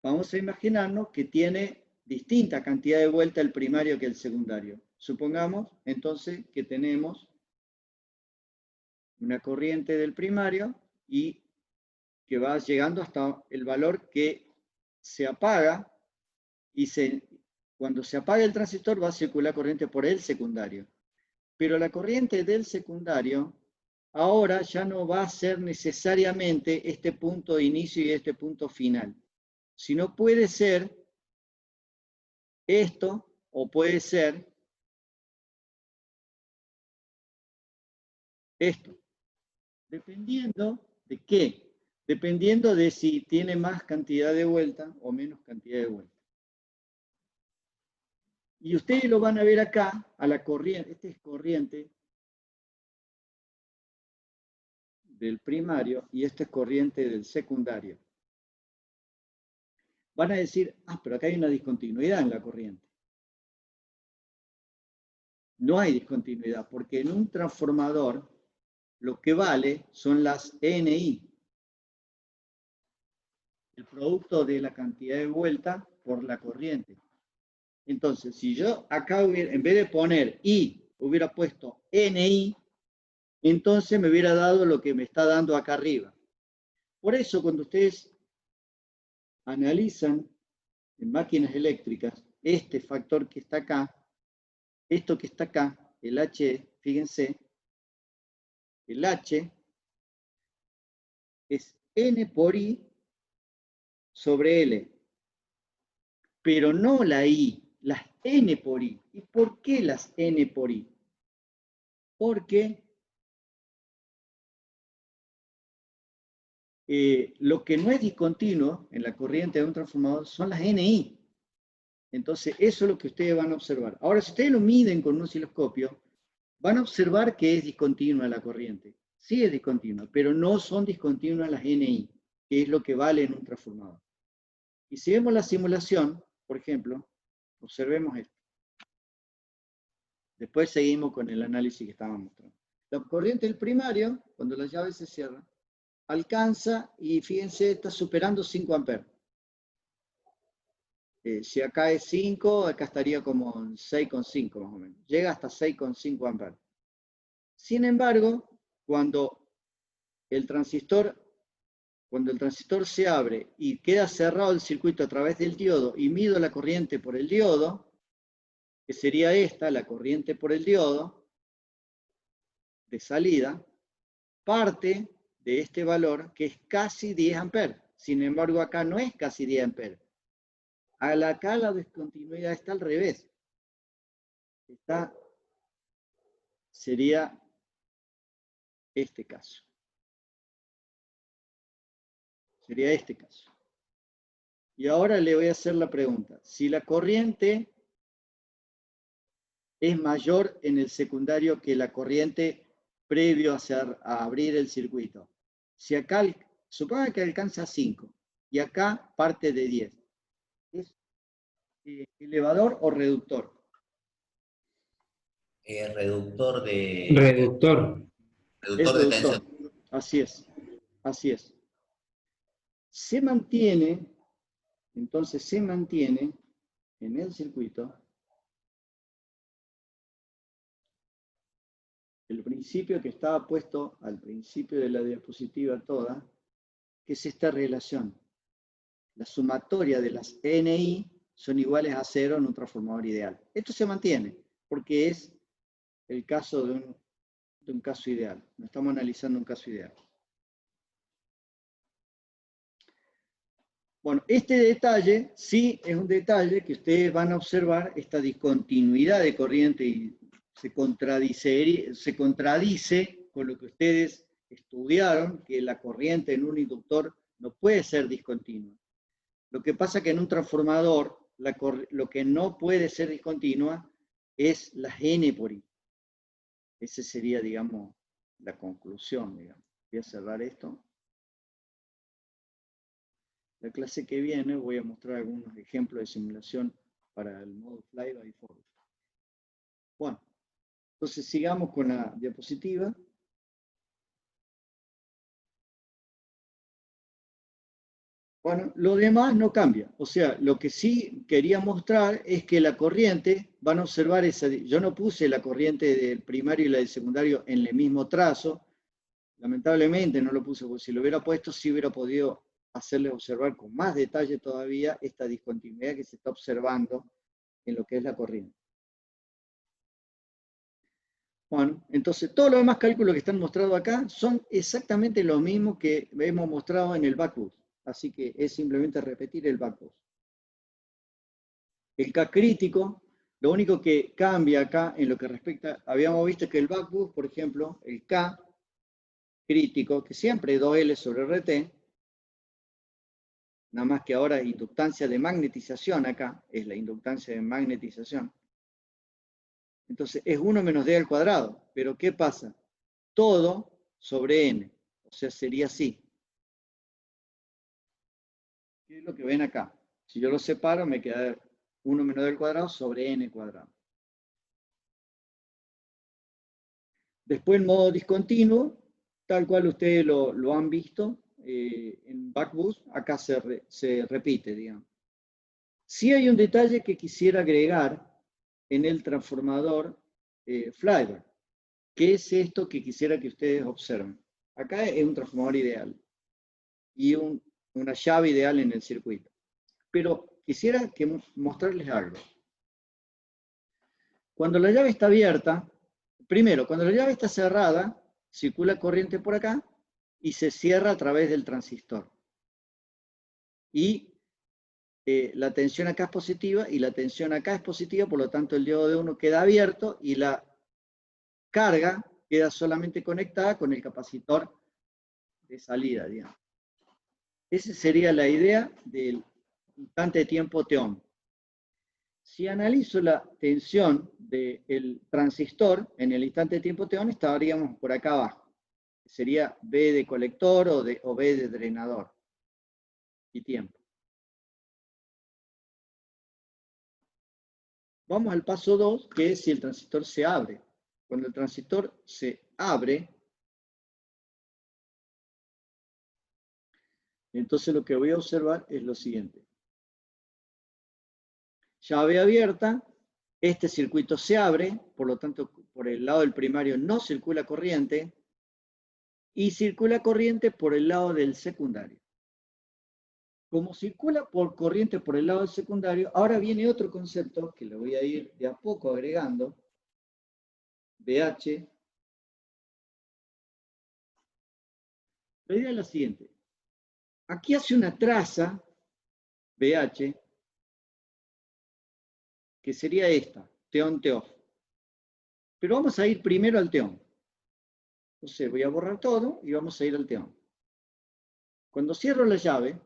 Vamos a imaginarnos que tiene distinta cantidad de vuelta el primario que el secundario. Supongamos entonces que tenemos una corriente del primario y que va llegando hasta el valor que se apaga y cuando se apaga el transistor va a circular corriente por el secundario. Pero la corriente del secundario ahora ya no va a ser necesariamente este punto de inicio y este punto final. Sino puede ser esto o puede ser esto. Dependiendo de qué. Dependiendo de si tiene más cantidad de vuelta o menos cantidad de vuelta. Y ustedes lo van a ver acá, a la corriente. Esta es corriente del primario y esta es corriente del secundario. Van a decir, pero acá hay una discontinuidad en la corriente. No hay discontinuidad, porque en un transformador lo que vale son las NI. El producto de la cantidad de vuelta por la corriente. Entonces, si yo acá en vez de poner I, hubiera puesto NI, entonces me hubiera dado lo que me está dando acá arriba. Por eso, cuando ustedes analizan en máquinas eléctricas, este factor que está acá, esto que está acá, el H, fíjense, el H es N por I sobre L, pero no la I, las N por I. ¿Y por qué las N por I? Porque lo que no es discontinuo en la corriente de un transformador son las NI. Entonces, eso es lo que ustedes van a observar. Ahora, si ustedes lo miden con un osciloscopio, van a observar que es discontinua la corriente. Sí es discontinua, pero no son discontinuas las NI, que es lo que vale en un transformador. Y si vemos la simulación, por ejemplo, observemos esto. Después seguimos con el análisis que estábamos mostrando. La corriente del primario, cuando la llave se cierra, alcanza, y fíjense, está superando 5 amperes. Si acá es 5, acá estaría como en 6,5 más o menos. Llega hasta 6,5 amperes. Sin embargo, cuando el transistor se abre y queda cerrado el circuito a través del diodo y mido la corriente por el diodo, que sería esta, la corriente por el diodo de salida, parte de este valor que es casi 10 amperes. Sin embargo, acá no es casi 10 amperes. Acá la discontinuidad está al revés. Sería este caso. Sería este caso. Y ahora le voy a hacer la pregunta. Si la corriente es mayor en el secundario que la corriente previo a abrir el circuito. Si acá, suponga que alcanza 5 y acá parte de 10. ¿Es elevador o reductor? Reductor de... Reductor. Reductor de tensión. Así es. Así es. Se mantiene, entonces se mantiene en el circuito el principio que estaba puesto al principio de la diapositiva toda, que es esta relación. La sumatoria de las NI son iguales a 0 en un transformador ideal. Esto se mantiene, porque es el caso de un caso ideal. No estamos analizando un caso ideal. Bueno, este detalle sí es un detalle que ustedes van a observar, esta discontinuidad de corriente y se contradice con lo que ustedes estudiaron que la corriente en un inductor no puede ser discontinua. Lo que pasa es que en un transformador lo que no puede ser discontinua es la N por I. Esa sería, digamos, la conclusión, digamos. Voy a cerrar esto. La clase que viene voy a mostrar algunos ejemplos de simulación para el modo flyby forward. Bueno, entonces sigamos con la diapositiva. Bueno, lo demás no cambia. O sea, lo que sí quería mostrar es que la corriente, van a observar esa, yo no puse la corriente del primario y la del secundario en el mismo trazo. Lamentablemente no lo puse, porque si lo hubiera puesto, sí hubiera podido hacerles observar con más detalle todavía esta discontinuidad que se está observando en lo que es la corriente. Bueno, entonces todos los demás cálculos que están mostrados acá son exactamente los mismos que hemos mostrado en el backboost. Así que es simplemente repetir el backboost. El K crítico, lo único que cambia acá en lo que respecta, habíamos visto que el backboost, por ejemplo, el K crítico, que siempre es 2L sobre RT, nada más que ahora inductancia de magnetización acá, es la inductancia de magnetización. Entonces es 1 menos D al cuadrado, pero ¿qué pasa? Todo sobre N, o sea, sería así. ¿Qué es lo que ven acá? Si yo lo separo, me queda 1 menos D al cuadrado sobre N cuadrado. Después el modo discontinuo, tal cual ustedes lo han visto en backboost, acá se repite, digamos. Sí hay un detalle que quisiera agregar en el transformador flyby. ¿Qué es esto que quisiera que ustedes observen? Acá es un transformador ideal y una llave ideal en el circuito. Pero quisiera mostrarles algo. Cuando la llave está abierta, primero, cuando la llave está cerrada, circula corriente por acá y se cierra a través del transistor. Y la tensión acá es positiva y la tensión acá es positiva, por lo tanto el diodo de 1 queda abierto y la carga queda solamente conectada con el capacitor de salida, digamos. Esa sería la idea del instante de tiempo T-on. Si analizo la tensión del transistor en el instante de tiempo T-on, estaríamos por acá abajo. Sería B de colector o B de drenador. Y tiempo. Vamos al paso 2, que es si el transistor se abre. Cuando el transistor se abre, entonces lo que voy a observar es lo siguiente. Llave abierta, este circuito se abre, por lo tanto, por el lado del primario no circula corriente, y circula corriente por el lado del secundario. Como circula por corriente por el lado del secundario, ahora viene otro concepto que le voy a ir de a poco agregando, BH. La idea es la siguiente. Aquí hace una traza, BH, que sería esta, T-on, T-off. Pero vamos a ir primero al T-on. Entonces voy a borrar todo y vamos a ir al T-on. Cuando cierro la llave,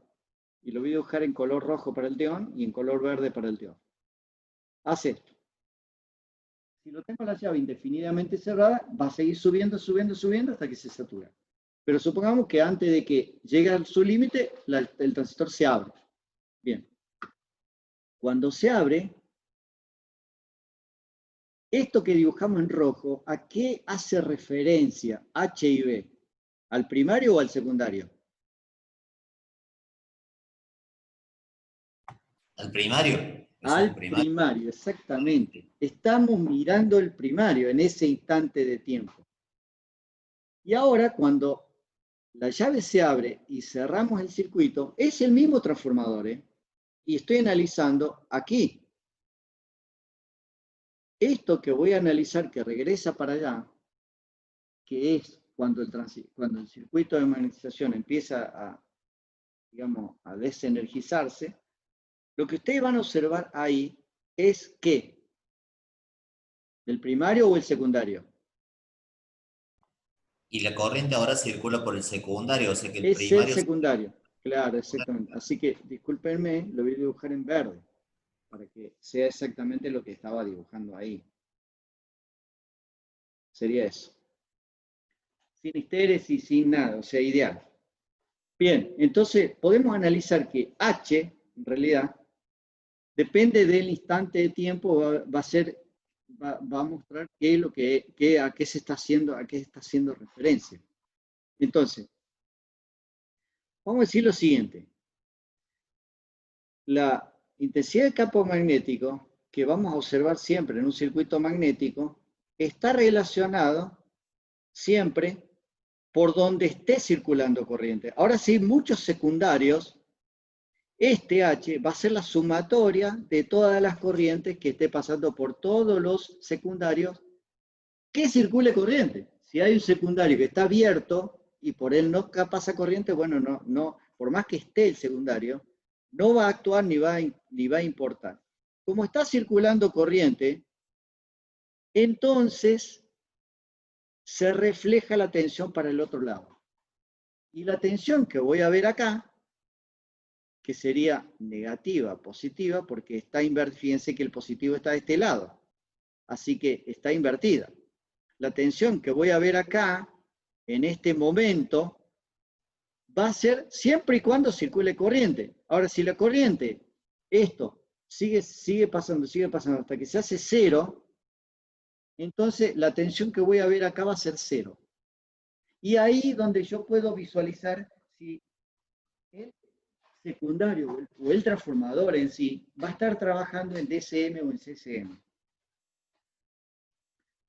y lo voy a dibujar en color rojo para el T-on y en color verde para el T-off, hace esto. Si lo tengo la llave indefinidamente cerrada, va a seguir subiendo, subiendo, subiendo hasta que se satura. Pero supongamos que antes de que llegue a su límite, el transistor se abre. Bien. Cuando se abre, esto que dibujamos en rojo, ¿a qué hace referencia H y B? ¿Al primario o al secundario? Al primario. Al primario, exactamente. Estamos mirando el primario en ese instante de tiempo. Y ahora, cuando la llave se abre y cerramos el circuito, es el mismo transformador, ¿eh? Y estoy analizando aquí. Esto que voy a analizar que regresa para allá, que es cuando el circuito de magnetización empieza digamos, a desenergizarse, lo que ustedes van a observar ahí es que, ¿el primario o el secundario? Y la corriente ahora circula por el secundario, o sea que el Es el primario... secundario. Claro, exactamente. Así que, discúlpenme, lo voy a dibujar en verde, para que sea exactamente lo que estaba dibujando ahí. Sería eso. Sin histéresis, sin nada, o sea, ideal. Bien, entonces podemos analizar que H, en realidad, depende del instante de tiempo, va a mostrar qué es lo a qué se está haciendo, a qué está haciendo referencia. Entonces, vamos a decir lo siguiente. La intensidad de campo magnético que vamos a observar siempre en un circuito magnético está relacionado siempre por donde esté circulando corriente. Ahora sí, muchos secundarios, este H va a ser la sumatoria de todas las corrientes que esté pasando por todos los secundarios que circule corriente. Si hay un secundario que está abierto y por él no pasa corriente, bueno, no, por más que esté el secundario, no va a actuar ni va a importar. Como está circulando corriente, entonces se refleja la tensión para el otro lado. Y la tensión que voy a ver acá, que sería negativa, positiva, porque está invertida, fíjense que el positivo está de este lado, así que está invertida. La tensión que voy a ver acá, en este momento, va a ser siempre y cuando circule corriente. Ahora, si la corriente, esto, sigue pasando hasta que se hace cero, entonces la tensión que voy a ver acá va a ser cero. Y ahí donde yo puedo visualizar si el secundario o el transformador en sí va a estar trabajando en DCM o en CCM.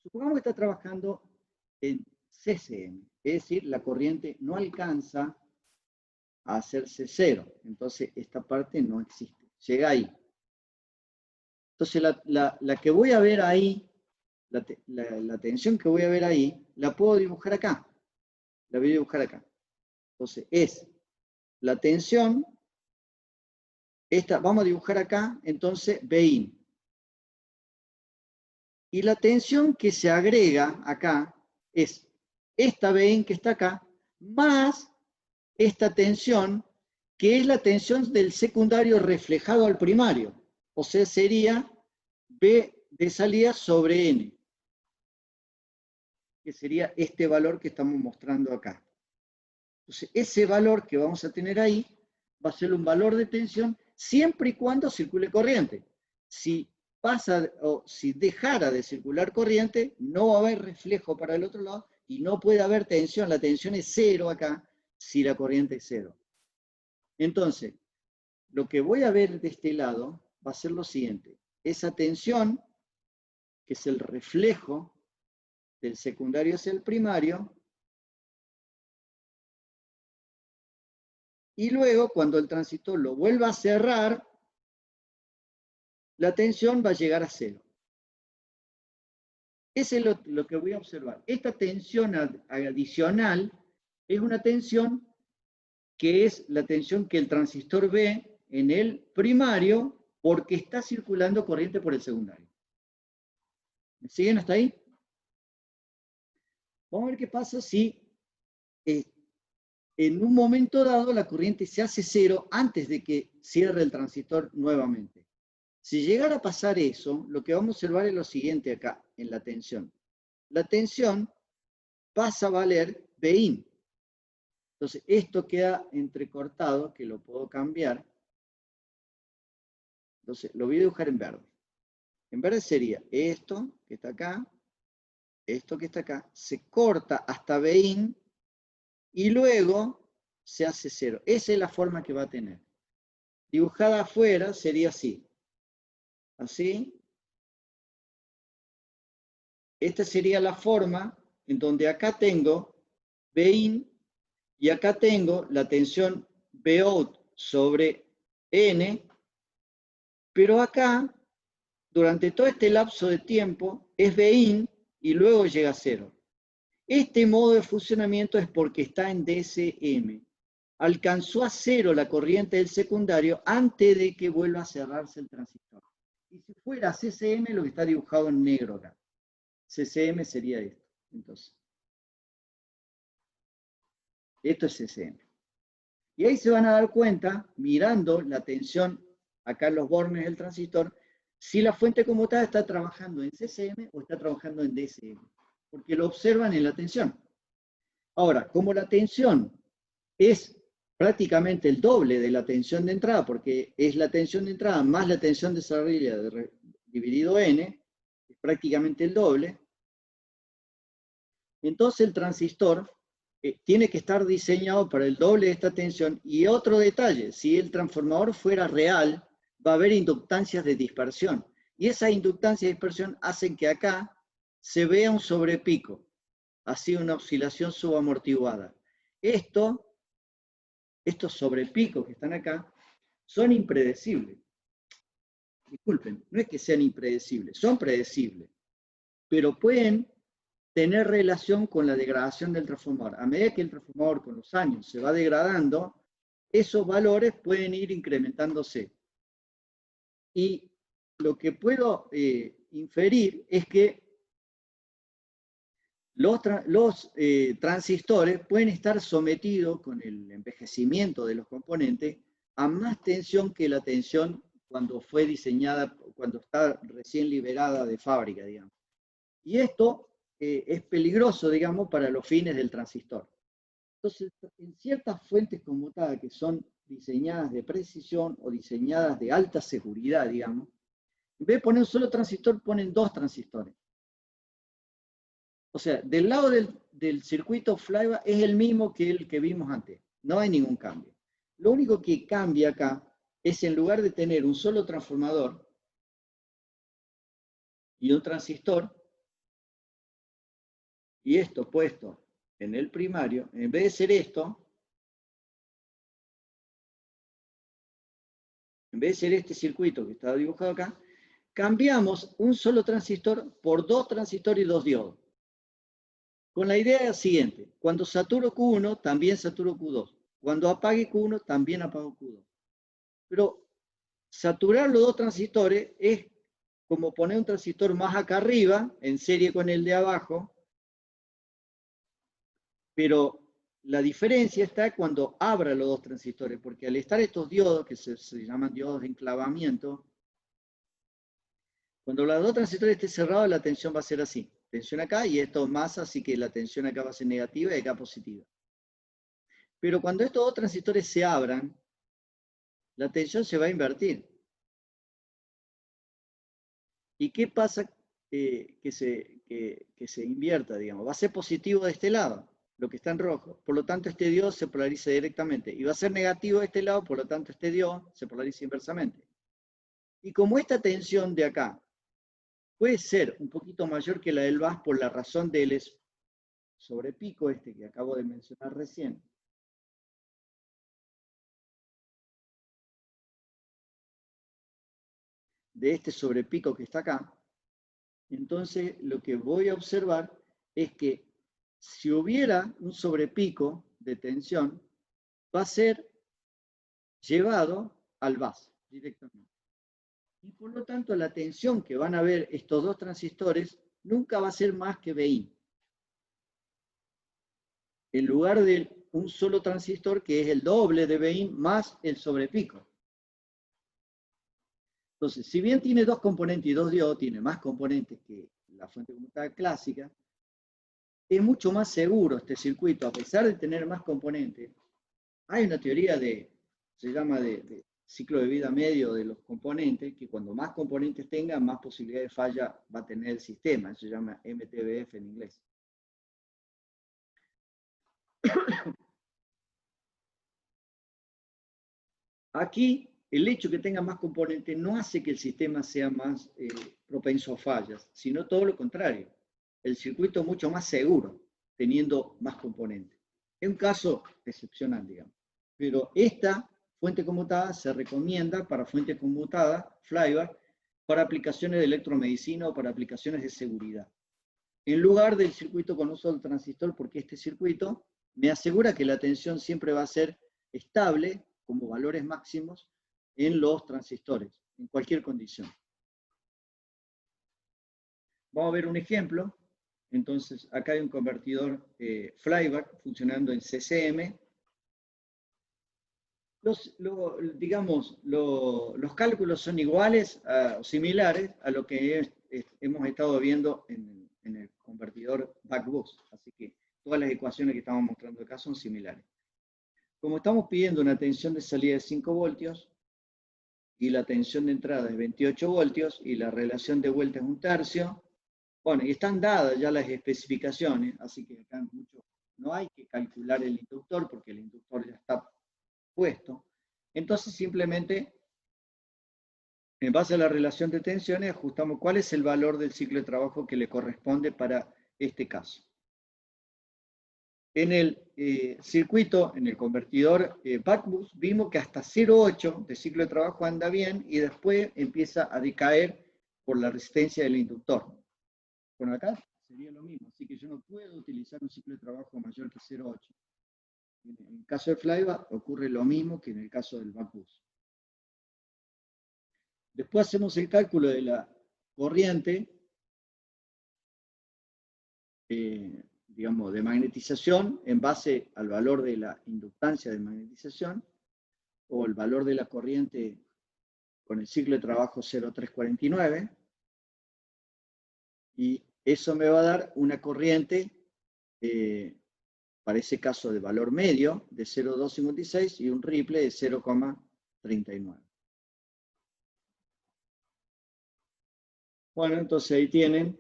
Supongamos que está trabajando en CCM, es decir, la corriente no alcanza a hacerse cero, entonces esta parte no existe, llega ahí. Entonces la que voy a ver ahí, la tensión que voy a ver ahí, la puedo dibujar acá, la voy a dibujar acá. Entonces es la tensión, esta, vamos a dibujar acá, entonces Bin. Y la tensión que se agrega acá es esta Bin que está acá, más esta tensión, que es la tensión del secundario reflejado al primario. O sea, sería B de salida sobre N, que sería este valor que estamos mostrando acá. Entonces, ese valor que vamos a tener ahí va a ser un valor de tensión siempre y cuando circule corriente. Si pasa o si dejara de circular corriente, no va a haber reflejo para el otro lado y no puede haber tensión. La tensión es cero acá si la corriente es cero. Entonces, lo que voy a ver de este lado va a ser lo siguiente. Esa tensión, que es el reflejo del secundario hacia el primario, y luego cuando el transistor lo vuelva a cerrar, la tensión va a llegar a cero. Eso es lo que voy a observar. Esta tensión adicional es una tensión que es la tensión que el transistor ve en el primario porque está circulando corriente por el secundario. ¿Me siguen hasta ahí? Vamos a ver qué pasa si en un momento dado la corriente se hace cero antes de que cierre el transistor nuevamente. Si llegara a pasar eso, lo que vamos a observar es lo siguiente acá, en la tensión. La tensión pasa a valer Bin. Entonces, esto queda entrecortado, que lo puedo cambiar. Entonces, lo voy a dibujar en verde. En verde sería esto que está acá, esto que está acá, se corta hasta Bin y luego se hace cero. Esa es la forma que va a tener. Dibujada afuera sería así. Así. Esta sería la forma en donde acá tengo Bin y acá tengo la tensión Bout sobre N, pero acá, durante todo este lapso de tiempo, es Bin y luego llega a cero. Este modo de funcionamiento es porque está en DCM. Alcanzó a cero la corriente del secundario antes de que vuelva a cerrarse el transistor. Y si fuera CCM, lo que está dibujado en negro acá. CCM sería esto. Entonces, Esto es CCM. Y ahí se van a dar cuenta, mirando la tensión acá en los bornes del transistor, si la fuente conmutada está trabajando en CCM o está trabajando en DSM, porque lo observan en la tensión. Ahora, como la tensión es prácticamente el doble de la tensión de entrada, porque es la tensión de entrada más la tensión de salida dividido N, es prácticamente el doble, entonces el transistor tiene que estar diseñado para el doble de esta tensión. Y otro detalle, si el transformador fuera real, va a haber inductancias de dispersión. Y esas inductancias de dispersión hacen que acá se vea un sobrepico, así una oscilación subamortiguada. Estos sobrepicos que están acá son impredecibles. Disculpen, no es que sean impredecibles, son predecibles, pero pueden tener relación con la degradación del transformador. A medida que el transformador con los años se va degradando, esos valores pueden ir incrementándose. Y lo que puedo inferir es que los transistores pueden estar sometidos con el envejecimiento de los componentes a más tensión que la tensión cuando fue diseñada, cuando está recién liberada de fábrica, digamos. Y esto es peligroso, digamos, para los fines del transistor. Entonces, en ciertas fuentes conmutadas que son diseñadas de precisión o diseñadas de alta seguridad, digamos, en vez de poner un solo transistor, ponen dos transistores. O sea, del lado del circuito flyback es el mismo que el que vimos antes. No hay ningún cambio. Lo único que cambia acá es, en lugar de tener un solo transformador y un transistor, y esto puesto en el primario, en vez de ser esto, en vez de ser este circuito que está dibujado acá, cambiamos un solo transistor por dos transistores y dos diodos. Con la idea siguiente: cuando saturo Q1, también saturo Q2. Cuando apague Q1, también apago Q2. Pero saturar los dos transistores es como poner un transistor más acá arriba, en serie con el de abajo, pero la diferencia está cuando abra los dos transistores, porque al estar estos diodos, que se llaman diodos de enclavamiento, cuando los dos transistores estén cerrados, la tensión va a ser así. Tensión acá y esto más, así que la tensión acá va a ser negativa y acá positiva. Pero cuando estos dos transistores se abran, la tensión se va a invertir. ¿Y qué pasa que se invierta, digamos? Va a ser positivo de este lado, lo que está en rojo. Por lo tanto, este diodo se polariza directamente. Y va a ser negativo de este lado, por lo tanto, este diodo se polariza inversamente. Y como esta tensión de acá puede ser un poquito mayor que la del VAS por la razón del sobrepico este que acabo de mencionar recién, de este sobrepico que está acá, entonces lo que voy a observar es que si hubiera un sobrepico de tensión, va a ser llevado al VAS directamente. Y por lo tanto, la tensión que van a ver estos dos transistores nunca va a ser más que Vin. En lugar de un solo transistor, que es el doble de Vin más el sobrepico. Entonces, si bien tiene dos componentes y dos diodos, tiene más componentes que la fuente conmutada clásica, es mucho más seguro este circuito, a pesar de tener más componentes. Hay una teoría se llama de ciclo de vida medio de los componentes, que cuando más componentes tenga, más posibilidad de falla va a tener el sistema. Eso se llama MTBF en inglés. Aquí, el hecho de que tenga más componentes no hace que el sistema sea más propenso a fallas, sino todo lo contrario. El circuito es mucho más seguro, teniendo más componentes. Es un caso excepcional, digamos. Pero esta fuente conmutada se recomienda para fuentes conmutadas, flyback, para aplicaciones de electromedicina o para aplicaciones de seguridad. En lugar del circuito con uso del transistor, porque este circuito me asegura que la tensión siempre va a ser estable, como valores máximos, en los transistores, en cualquier condición. Vamos a ver un ejemplo. Entonces, acá hay un convertidor flyback funcionando en CCM. Digamos, los cálculos son iguales o similares a lo que hemos estado viendo en el convertidor back-boost. Así que todas las ecuaciones que estamos mostrando acá son similares. Como estamos pidiendo una tensión de salida de 5 voltios y la tensión de entrada es 28 voltios y la relación de vuelta es 1/3, bueno, y están dadas ya las especificaciones, así que acá no hay que calcular el inductor porque el inductor ya está puesto. Entonces simplemente, en base a la relación de tensiones, ajustamos cuál es el valor del ciclo de trabajo que le corresponde para este caso. En el circuito, en el convertidor back-boost, vimos que hasta 0,8 de ciclo de trabajo anda bien y después empieza a decaer por la resistencia del inductor. Bueno, acá sería lo mismo, así que yo no puedo utilizar un ciclo de trabajo mayor que 0,8. En el caso del flyback ocurre lo mismo que en el caso del back-boost. Después hacemos el cálculo de la corriente, digamos, de magnetización en base al valor de la inductancia de magnetización o el valor de la corriente con el ciclo de trabajo 0,349. Y eso me va a dar una corriente, para ese caso de valor medio, de 0,256 y un ripple de 0,39. Bueno, entonces ahí tienen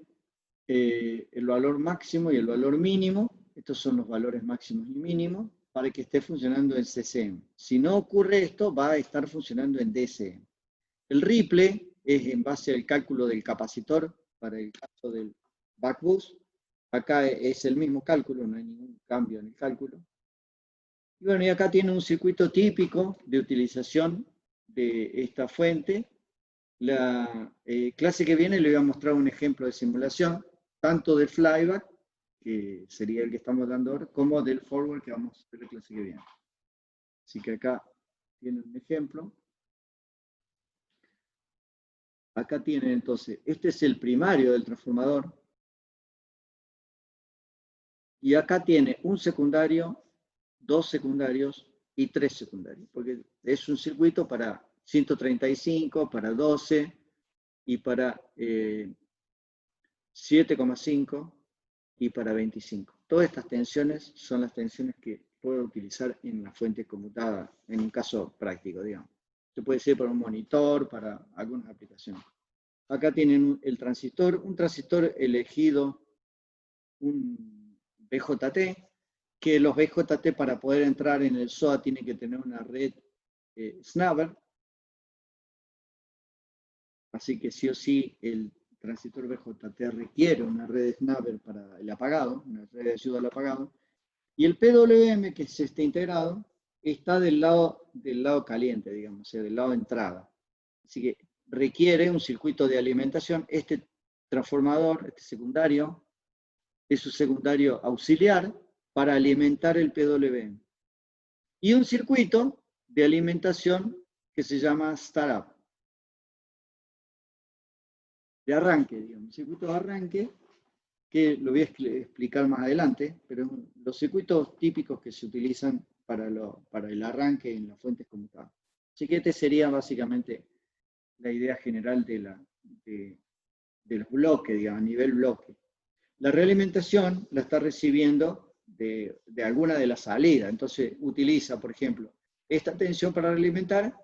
el valor máximo y el valor mínimo. Estos son los valores máximos y mínimos para que esté funcionando en CCM. Si no ocurre esto, va a estar funcionando en DCM. El ripple es en base al cálculo del capacitor para el caso del back-boost. Acá es el mismo cálculo, no hay ningún cambio en el cálculo. Y bueno, y acá tiene un circuito típico de utilización de esta fuente. La clase que viene le voy a mostrar un ejemplo de simulación, tanto del flyback, que sería el que estamos dando ahora, como del forward que vamos a hacer la clase que viene. Así que acá tienen un ejemplo. Acá tienen entonces, este es el primario del transformador. Y acá tiene un secundario, 2 secundarios y 3 secundarios, porque es un circuito para 135, para 12 y para 7,5 y para 25. Todas estas tensiones son las tensiones que puedo utilizar en la fuente conmutada, en un caso práctico, digamos. Se puede ser para un monitor, para algunas aplicaciones. Acá tienen el transistor, un transistor elegido, un BJT, que los BJT para poder entrar en el SOA tienen que tener una red Snubber. Así que sí o sí el transistor BJT requiere una red Snubber para el apagado, una red de ayuda al apagado. Y el PWM, que es este integrado, está del lado caliente, digamos, o sea, del lado de entrada. Así que requiere un circuito de alimentación. Este transformador, este secundario, es un secundario auxiliar para alimentar el PWM. Y un circuito de alimentación que se llama startup. De arranque, digamos, circuito de arranque, que lo voy a explicar más adelante, pero los circuitos típicos que se utilizan para el arranque en las fuentes conmutadas. Así que este sería básicamente la idea general de los bloques, digamos, a nivel bloque. La realimentación la está recibiendo de alguna de las salidas, entonces utiliza, por ejemplo, esta tensión para realimentar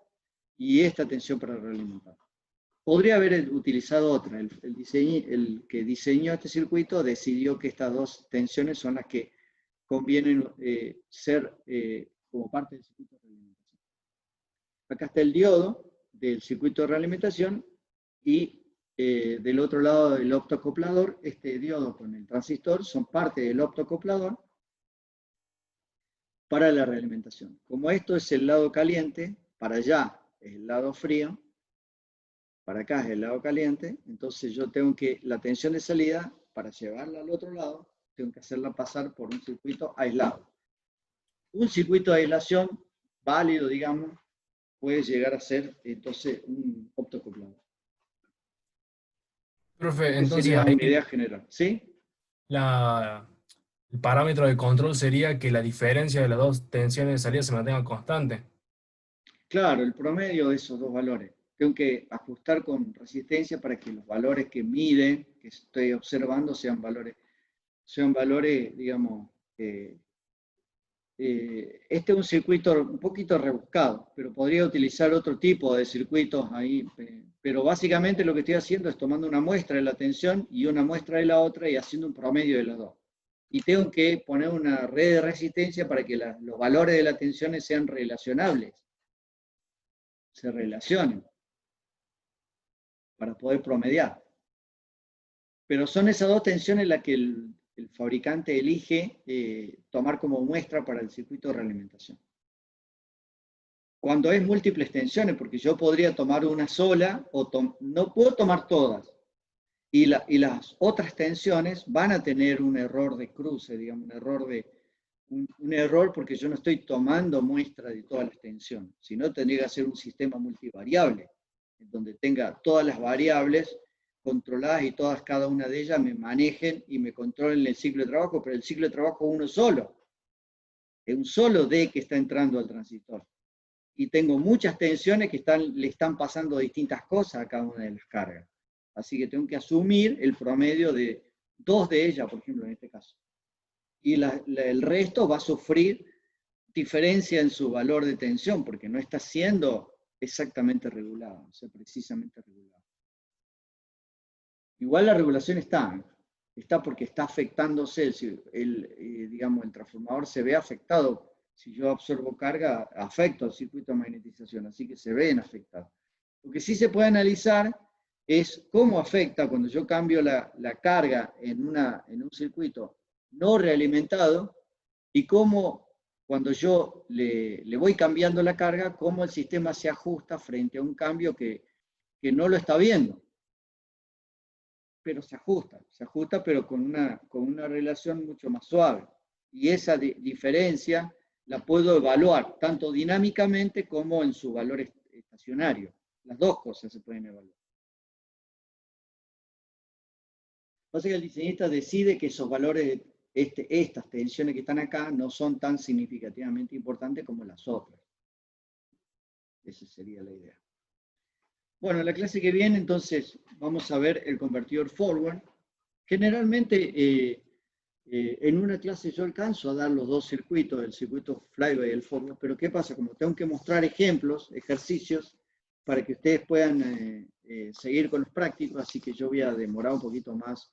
y esta tensión para realimentar. Podría haber utilizado otra. El que diseñó este circuito decidió que estas dos tensiones son las que convienen ser como parte del circuito de realimentación. Acá está el diodo del circuito de realimentación y del otro lado el optoacoplador. Este diodo con el transistor son parte del optoacoplador para la realimentación. Como esto es el lado caliente, para allá es el lado frío, para acá es el lado caliente, entonces yo tengo que, la tensión de salida, para llevarla al otro lado, tengo que hacerla pasar por un circuito aislado. Un circuito de aislación válido, digamos, puede llegar a ser entonces un optoacoplador. Profe, Esta entonces sería ahí, una idea general, ¿sí? El parámetro de control sería que la diferencia de las dos tensiones de salida se mantenga constante. Claro, el promedio de esos dos valores. Tengo que ajustar con resistencia para que los valores que miden, que estoy observando, sean valores, digamos, este es un circuito un poquito rebuscado, pero podría utilizar otro tipo de circuitos ahí. Pero básicamente lo que estoy haciendo es tomando una muestra de la tensión y una muestra de la otra y haciendo un promedio de las dos. Y tengo que poner una red de resistencia para que los valores de las tensiones sean relacionables, se relacionen, para poder promediar. Pero son esas dos tensiones las que el fabricante elige tomar como muestra para el circuito de realimentación. Cuando es múltiples tensiones, porque yo podría tomar una sola, o no puedo tomar todas, y las otras tensiones van a tener un error de cruce, digamos, un error porque yo no estoy tomando muestra de todas las tensiones, sino tendría que ser un sistema multivariable, en donde tenga todas las variables controladas y cada una de ellas me manejen y me controlen el ciclo de trabajo, pero el ciclo de trabajo es uno solo, es un solo D que está entrando al transistor. Y tengo muchas tensiones que le están pasando distintas cosas a cada una de las cargas. Así que tengo que asumir el promedio de dos de ellas, por ejemplo, en este caso. Y el resto va a sufrir diferencia en su valor de tensión, porque no está siendo exactamente regulado, o sea, precisamente regulado. Igual la regulación está porque está afectándose, digamos, el transformador se ve afectado. Si yo absorbo carga, afecto al circuito de magnetización, así que se ven afectados. Lo que sí se puede analizar es cómo afecta cuando yo cambio la carga en un circuito no realimentado y cómo cuando yo le voy cambiando la carga, cómo el sistema se ajusta frente a un cambio que no lo está viendo. Pero se ajusta pero con una relación mucho más suave. Y esa diferencia la puedo evaluar tanto dinámicamente como en su valor estacionario. Las dos cosas se pueden evaluar. Pasa que el diseñista decide que esos valores, estas tensiones que están acá, no son tan significativamente importantes como las otras. Esa sería la idea. Bueno, en la clase que viene, entonces, vamos a ver el convertidor forward. Generalmente, en una clase yo alcanzo a dar los dos circuitos, el circuito flyback y el forward, pero ¿qué pasa? Como tengo que mostrar ejemplos, ejercicios, para que ustedes puedan seguir con los prácticos, así que yo voy a demorar un poquito más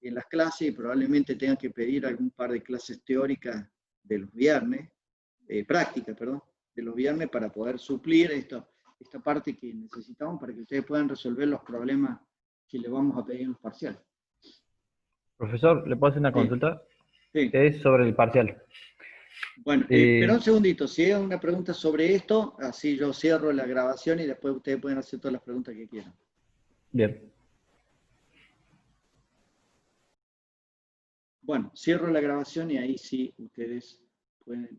en las clases y probablemente tenga que pedir algún par de clases teóricas de los viernes, prácticas, perdón, de los viernes para poder suplir esta parte que necesitamos para que ustedes puedan resolver los problemas que le vamos a pedir en los parciales. Profesor, ¿le puedo hacer una Sí. consulta? Sí. Es sobre el parcial. Bueno, espera un segundito, si hay una pregunta sobre esto, así yo cierro la grabación y después ustedes pueden hacer todas las preguntas que quieran. Bien. Bueno, cierro la grabación y ahí sí ustedes pueden